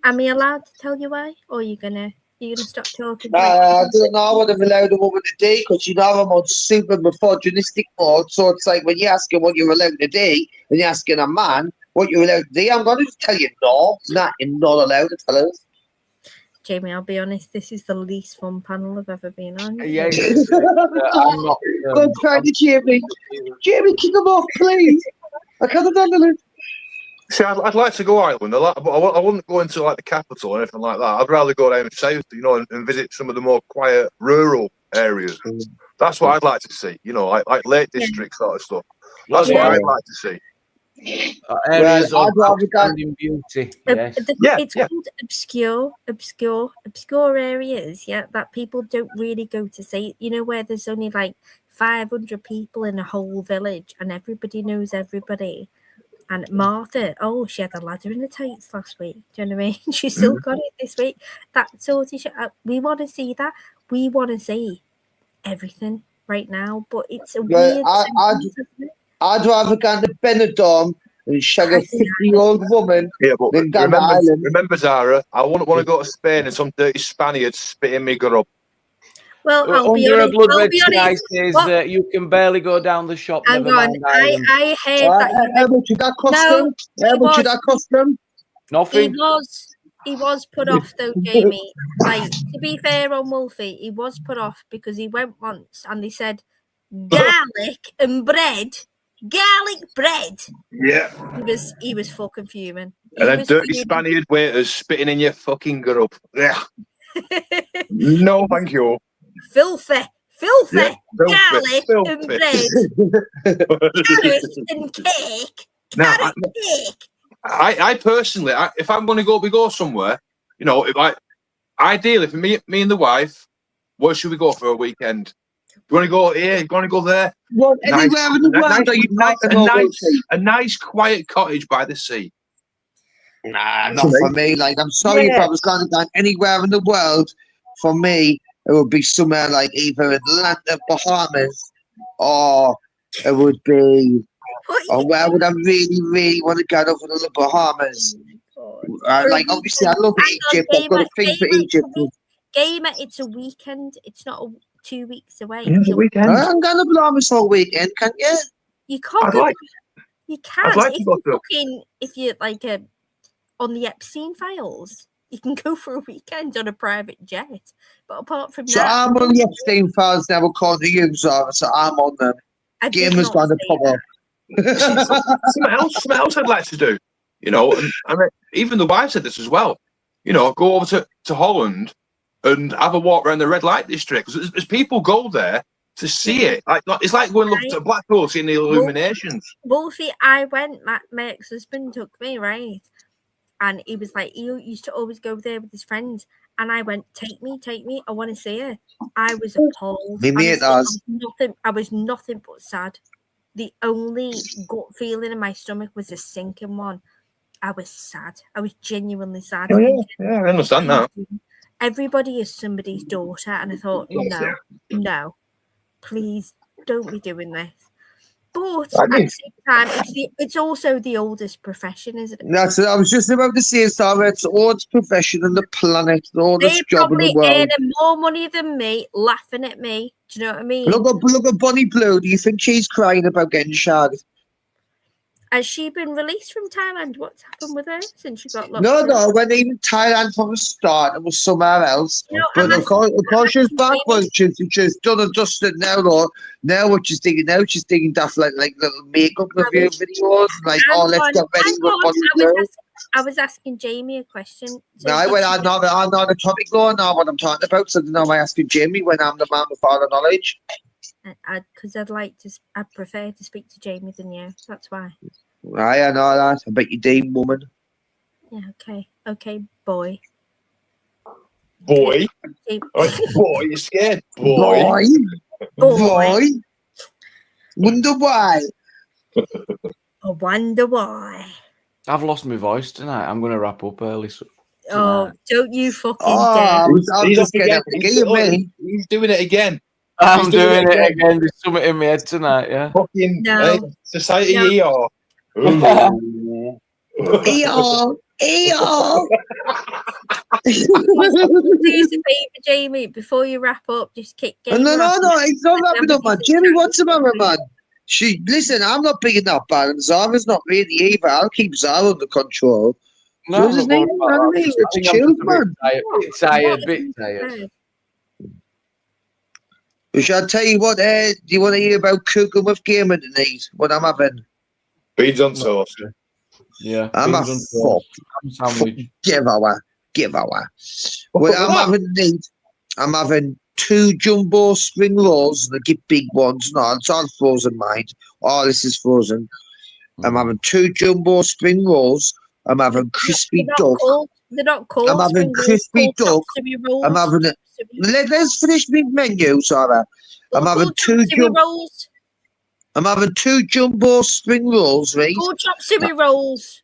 I: Am I allowed to tell you why, or are you gonna stop talking?
D: I don't know what I'm allowed a woman to do because you know I'm on super misogynistic mode. So it's like when you ask him what you're allowed to do, and you're asking a man what you're allowed to do, I'm going to just tell you no, you're not allowed to tell us.
I: Jamie, I'll be honest, this is the least fun panel I've ever been on.
A: Yeah, I'm not.
D: Go try to Jamie. Jamie, kick him off, please. I can't have done it.
B: See, I'd like to go Ireland, but I wouldn't go into like the capital or anything like that. I'd rather go down south, and visit some of the more quiet rural areas. That's what I'd like to see, like Lake District sort of stuff. That's what I'd like to see.
A: Areas of outstanding beauty. Yes.
I: It's called obscure areas, that people don't really go to see. Where there's only like 500 people in a whole village and everybody knows everybody. And Martha, she had a ladder in the tights last week. Do you know what I mean? She still got it this week. That sort of shit. We want to see that. We want to see everything right now. But it's a weird
D: I'd rather go to Benidorm and shag a 50-year-old woman than go to Ireland.
B: Remember, Zara, I wouldn't want to go to Spain and some dirty Spaniard spitting me gut up.
I: Well, I'll be
A: under
I: honest,
A: a blood red sky says that you can barely go down the shop.
I: Hang on, I heard that.
D: How much did that cost them? How much did that cost them?
A: Nothing.
I: He was put off though, Jamie. Like, to be fair on Wolfie, he was put off because he went once and they said garlic and bread. Garlic bread.
B: Yeah.
I: He was fucking fuming.
B: And then dirty Spaniard waiters spitting in your fucking gut up. Yeah. No, thank you.
I: Filthy. Garlic and bread. Carrot and cake. Cake.
B: I personally, if I'm going to go somewhere, ideally for me and the wife, where should we go for a weekend? You want to go here? You want to go there?
D: Well, anywhere in the world
B: a nice quiet cottage by the sea.
D: Nah, not for me. Like, I'm sorry if I was going to go anywhere in the world. For me, it would be somewhere like either Atlanta, Bahamas, or it would be. Or where would I really, really want to go over to the Bahamas? Like, obviously, I love Egypt. I've got a thing for Egypt.
I: Gamer, it's a weekend. It's not 2 weeks away.
B: Yeah, it's a weekend.
D: I'm going to Bahamas all weekend, can't you?
I: You can't. You can. If you're like on the Epstein files, you can go for a weekend on a private jet. But apart from
D: so
I: that,
D: I'm on the Epstein files now, according to you, Zara. So I'm on them. Gamers going to pop up.
B: Something else I'd like to do. And I mean, even the wife said this as well. Go over to Holland and have a walk around the red light district. There's people go there to see it. Like it's like going to Blackpool, seeing the illuminations.
I: Wolfie, I went. My ex-husband took me, right? and he was like, he used to always go there with his friends. And I went, take me, I want to see her. I was appalled.
D: Me mate does.
I: I was nothing but sad. The only gut feeling in my stomach was a sinking one. I was sad. I was genuinely sad.
B: Yeah, I understand that.
I: Everybody is somebody's daughter, and I thought, no, please don't be doing this. But at the same time, it's also the oldest profession, isn't it?
D: That's it. I was just about to say, Sarah, it's the oldest profession on the planet, the oldest job in the world.
I: They're probably earning more money than me, laughing at me. Do you know what I mean?
D: Look at Bonnie Blue. Do you think she's crying about getting shagged?
I: Has she been released from Thailand? What's happened with her since she got locked
D: No,
I: up?
D: no, when even Thailand from the start, it was somewhere else.
I: No,
D: but of course she's back, but she's done and dusted now, though. Now what she's digging now, she's digging stuff like little makeup review videos, like, let's get ready with Bonnie Blue.
I: I was asking Jamie a question.
D: No, I'm not a topic going now, what I'm talking about, so now I'm asking Jamie when I'm the man with all the knowledge.
I: Because I'd prefer to speak to Jamie than you. That's why.
D: Right, I know that. I bet you do, woman.
I: Yeah, okay, boy.
B: Boy? Boy, you're scared? Boy.
D: Wonder why.
I: I wonder why.
A: I've lost my voice tonight. I'm going to wrap up early.
I: Oh, don't you fucking dare.
B: He's doing it again.
A: I'm doing it again. There's something in my head tonight, yeah.
B: Fucking society ER.
D: ER.
I: Please, favor, Jamie, before you wrap up, just kick game.
D: No, it's not wrapping up, man. Jamie, what's the matter, man? Listen, I'm not picking that bad, and Zara's not really either. I'll keep Zara under control.
A: No,
D: It's chilled, man.
A: Bit tired.
D: Shall I tell you what? Do you want to hear about cooking with gaming tonight? What I'm having?
B: Beans on toast.
A: Yeah.
D: I'm a fuck.
A: Sandwich.
D: Give away. What I'm having tonight, I'm having 2 jumbo spring rolls, and I get big ones. No, it's all frozen, mind. All this is frozen. I'm having 2 jumbo spring rolls. I'm having crispy duck.
I: They're not cold.
D: I'm having crispy duck. I'm having it. Let's finish my menu, Sarah. I'm having 2
I: rolls.
D: I'm having 2 jumbo spring rolls, right?
I: Go chop suey rolls.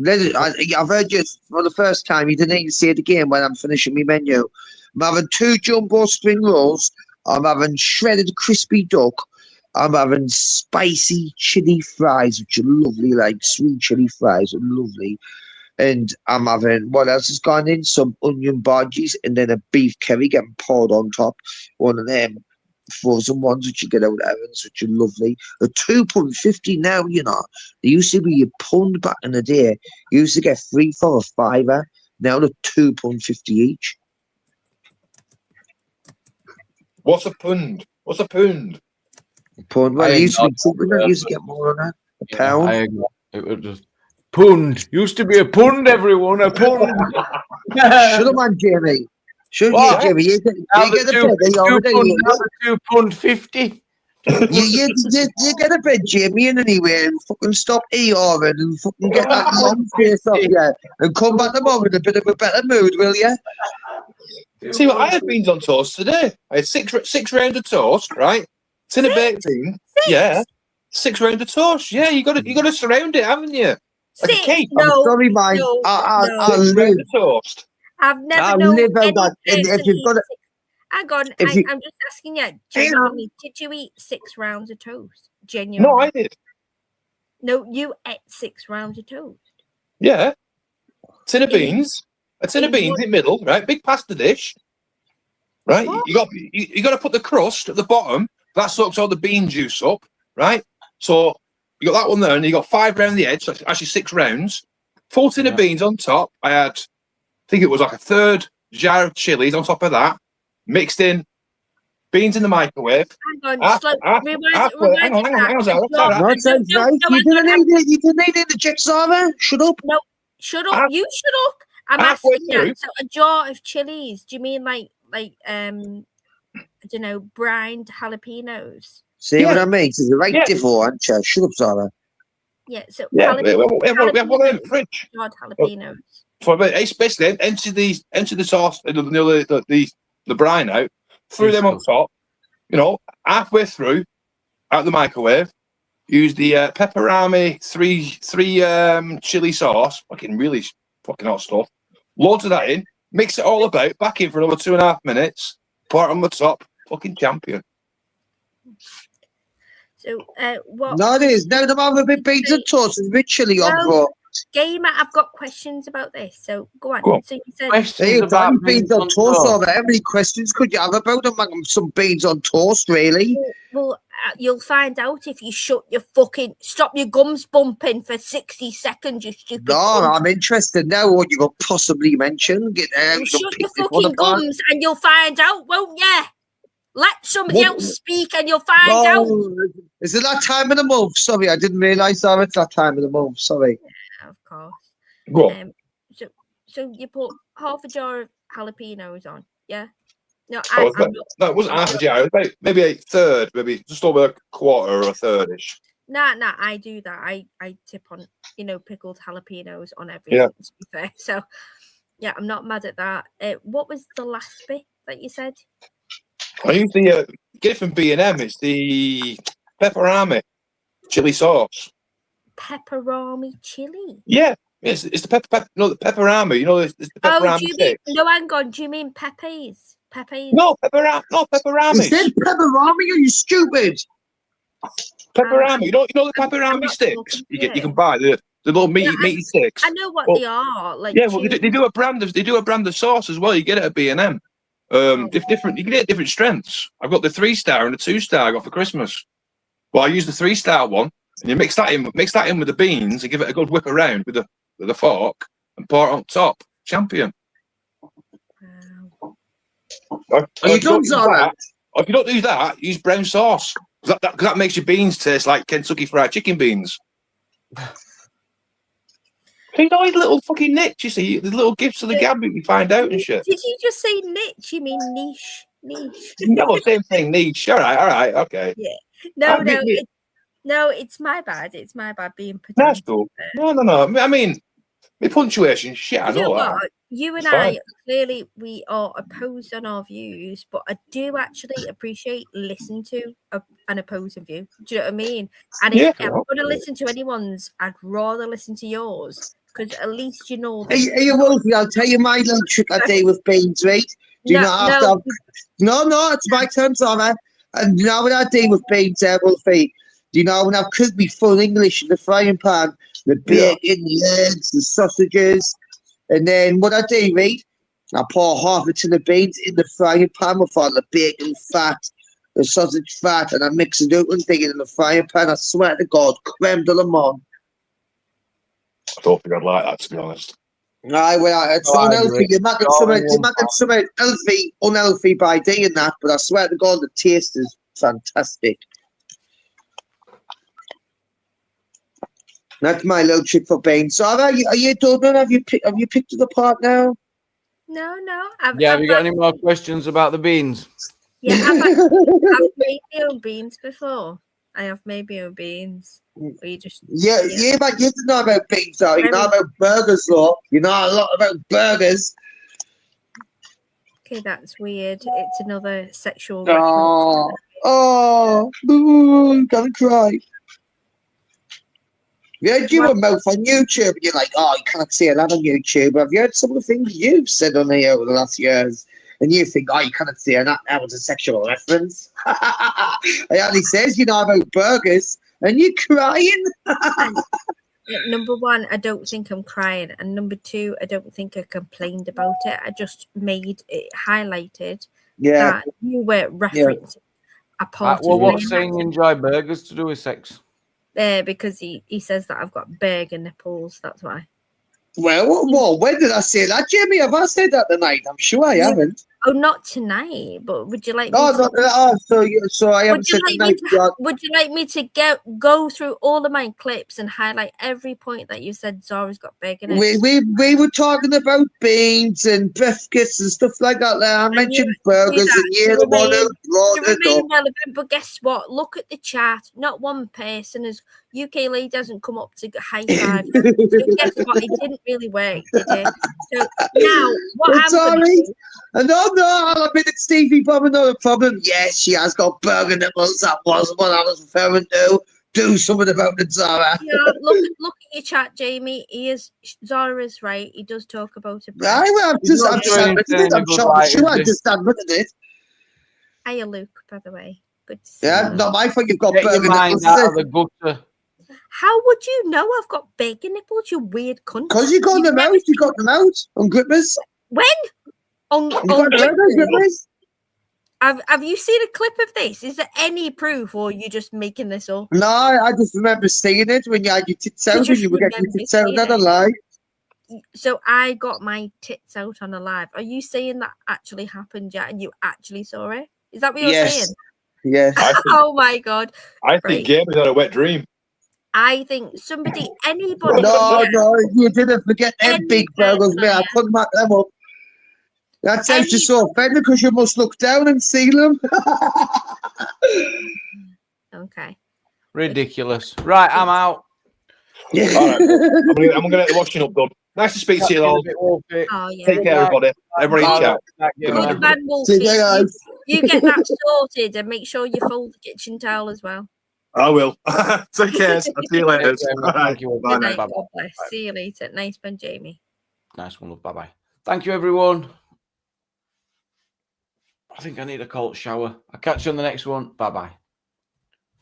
D: I've heard you for the first time. You didn't even say it again when I'm finishing my menu. I'm having 2 jumbo spring rolls. I'm having shredded crispy duck. I'm having spicy chili fries, which are lovely, like sweet chili fries are lovely. And I'm having, what else has gone in? Some onion bhajis and then a beef curry getting poured on top. One of them frozen ones which you get out of ovens, which are lovely. A £2.50 now, you know. They used to be a £1 back in the day. You used to get 3 for a £5. Now they're £2.50 each.
B: What's a pund? What's a pund?
D: Pund. Well, it used to be something that used to get more than that. A pound.
A: I agree. It was just pund. Used to be a pund, everyone. A pund.
D: Shut up, man, Jamie. Shut up, Jamie. You get a
A: £2.50.
D: You get a bed, Jamie, and anyway, and fucking stop ERing and fucking get that long face off you, and come back tomorrow in a bit of a better mood, will you?
B: See what I had beans on toast today. I had six rounds of toast, right? Tin of baked bean. Yeah. 6 rounds of toast. Yeah, you got to surround it, haven't you? Like a cake.
D: I'm sorry, mate. I'll live.
B: Toast.
I: I've never
D: I'll
I: known
D: live out
I: any
D: that. And if you've got it.
I: Hang on, I'm just asking you, genuinely, did you eat 6 rounds of toast? Genuinely?
B: No, I did.
I: No, you ate 6 rounds of toast.
B: Yeah. Tin of beans. A tin of beans in the middle, right? Big pasta dish. Right? You got to put the crust at the bottom. That soaks all the bean juice up, right? So you got that one there, and you got 5 round the edge, so actually 6 rounds. Full tin of beans on top. I had, I think it was like a 1/3 jar of chilies on top of that. Mixed in, beans in the microwave.
I: Hang on,
B: hang on.
D: You didn't need the jigsaw, Shut up.
I: No, shut up. You shut up. I'm asking you. So a jar of chilies. Do you mean like I don't know, brined jalapenos?
D: See what I mean? It's the right different, aren't you? Shut up, Zara.
I: Yeah, so
B: yeah, we have one in the fridge.
I: Jalapenos.
B: It's basically empty the sauce, the brine out, threw them on top. You know, halfway through, out the microwave. Use the pepperami three chili sauce, really fucking hot stuff. Loads of that in, mix it all about, back in for another 2.5 minutes. Pour it on the top, fucking champion.
I: So what?
D: No, it is. Now I'm having a bit beans and toast and a bit chili on, bro.
I: Gamer, I've got questions about this. So go on. So you said
D: hey, about beans on toast over. How many questions could you have about them? Some beans on toast, really?
I: Well, you'll find out if you stop your gums bumping for 60 seconds, you stupid.
D: No, I'm interested now what you could possibly mention.
I: Shut your fucking gums and you'll find out, won't you? Let somebody else speak and you'll find out.
D: Is it that time of the month? Sorry, I didn't realise that it's that time of the month. Sorry.
I: Yeah, of course.
B: Go on.
I: So you put half a jar of jalapenos on, yeah? No,
B: it wasn't half a jar. It was maybe a third, maybe just over a quarter or a third-ish.
I: Nah, I do that. I tip on, pickled jalapenos on everything, to be fair. So, yeah, I'm not mad at that. What was the last bit that you said?
B: I use the get it from B&M. It's the pepperami chili sauce.
I: Pepperami chili.
B: Yeah, it's the the pepperami. You know, it's the pepperami sticks.
I: Hang on. Do you mean Pepe's? Pepe's.
B: No, pepperami.
D: You said pepperami? Are you stupid?
B: Pepperami. You know the pepperami sticks. You can buy the little meaty sticks.
I: I know what they are. Like
B: they do a brand of sauce as well. You get it at B&M. Different. You can get different strengths. I've got the 3-star and the 2-star I got for Christmas. Well, I use the 3-star one, and you mix that in with the beans and give it a good whip around with a fork and pour it on top. Champion. Or if you don't do that, use brown sauce. That makes your beans taste like Kentucky Fried Chicken beans. You know, these little fucking niche, you see, the little gifts of the gab you find out and shit.
I: Did you just say niche? You mean niche?
B: No, same thing, niche. All right, okay.
I: Yeah. No, it's my bad. It's my bad being pedantic.
B: That's cool. No. I mean, the punctuation, shit, I know that.
I: You and I, clearly, we are opposed on our views, but I do actually appreciate listening to an opposing view. Do you know what I mean? And if I'm going to listen to anyone's, I'd rather listen to yours. Because at least you know.
D: Hey, Wolfie, I'll tell you my little trick I do with beans, right? Do you not have to have... No, it's my turn, Summer. And you know what I do with beans, Wolfie? Do you know when I've cooked me full English in the frying pan, the bacon, the eggs, the sausages, and then what I do, right? I pour half a tin of beans in the frying pan with all the bacon fat, the sausage fat, and I mix it out and dig it in the frying pan. I swear to God, creme de la menthe.
B: I don't think I'd like that, to be honest.
D: Aye, well, it's unhealthy. You're making something healthy, unhealthy by doing that, but I swear to God, the taste is fantastic. That's my little trick for beans. So, are you done? Have you picked it apart now?
I: No.
A: Have you got any more questions about the beans?
I: Yeah, I've made my own beans before. I have made my own beans.
D: But you don't know about beans, though. You know about burgers, though. You know a lot about burgers.
I: Okay, that's weird. It's another sexual
D: reference. I'm gonna cry. You heard your mouth on YouTube, and you're like, you can't say that on YouTube. Have you heard some of the things you've said on here over the last years? And you think, you cannot say that. That was a sexual reference. It only says, you know about burgers, and you're crying.
I: Number one, I don't think I'm crying. And number two, I don't think I complained about it. I just made it highlighted that you were referencing a part of it.
A: What's saying you enjoy burgers to do with sex?
I: Because he says that I've got burger nipples. That's why.
D: Well, when did I say that, Jamie? Have I said that tonight? I'm sure I haven't.
I: Oh, not tonight. But would you like?
D: So I haven't said tonight.
I: Would you like me to go through all of my clips and highlight every point that you said Zara's got burger nipples?
D: We were talking about beans and biscuits and stuff like that. I mentioned burgers, and you're the one who brought it up.
I: Relevant, but guess what? Look at the chat. Not one person has UK Lee doesn't come up to high five. So guess what? It didn't really work, did it? So now, what
D: It's
I: I'm going to
D: alright.
I: do...
D: And no, I'll admit it's Stevie Bob, another problem. Yes, she has got burger nipples. That was what I was referring to. Do something about it, Zara.
I: Yeah, look at your chat, Jamie. Zara is right. He does talk about it.
D: I've just admitted it. I'm sure I just admitted it.
I: Hiya, Luke, by the way. Good to see
D: Yeah,
I: you.
D: not my fault you've got
A: Get your
D: burger
A: mind
D: nipples.
A: out of the gutter.
I: How would you know I've got bacon nipples, you weird cunt?
D: Because you got them out. You got them out on Grippers.
I: When? On
D: You got them out on Grippers.
I: Have you seen a clip of this? Is there any proof, or are you just making this up?
D: No, I just remember seeing it when you had your tits out and you were getting your tits out on a live.
I: So I got my tits out on a live. Are you saying that actually happened, yeah? And you actually saw it? Is that what you're saying?
D: Yes.
I: Oh my God.
B: I think Gamer's had a wet dream.
I: I think anybody.
D: No, you didn't forget them big burgers, mate. I couldn't mark them up. That sounds just so offended because you must look down and see them.
I: Okay.
A: Ridiculous. Right, I'm out.
B: All right, I'm gonna get the washing up done. Nice to speak to you all.
I: Oh, yeah.
B: Take care, everybody. Everybody, ciao.
I: Good man, Wolfie. You get that sorted and make sure you fold the kitchen towel as well.
B: I will. Take care. I'll see you later.
A: Thank you.
I: Good night.
A: Bye.
I: God bless. See you later. Nice one, Jamie.
A: Nice one, love. Bye-bye. Thank you, everyone. I think I need a cold shower. I'll catch you on the next one. Bye-bye.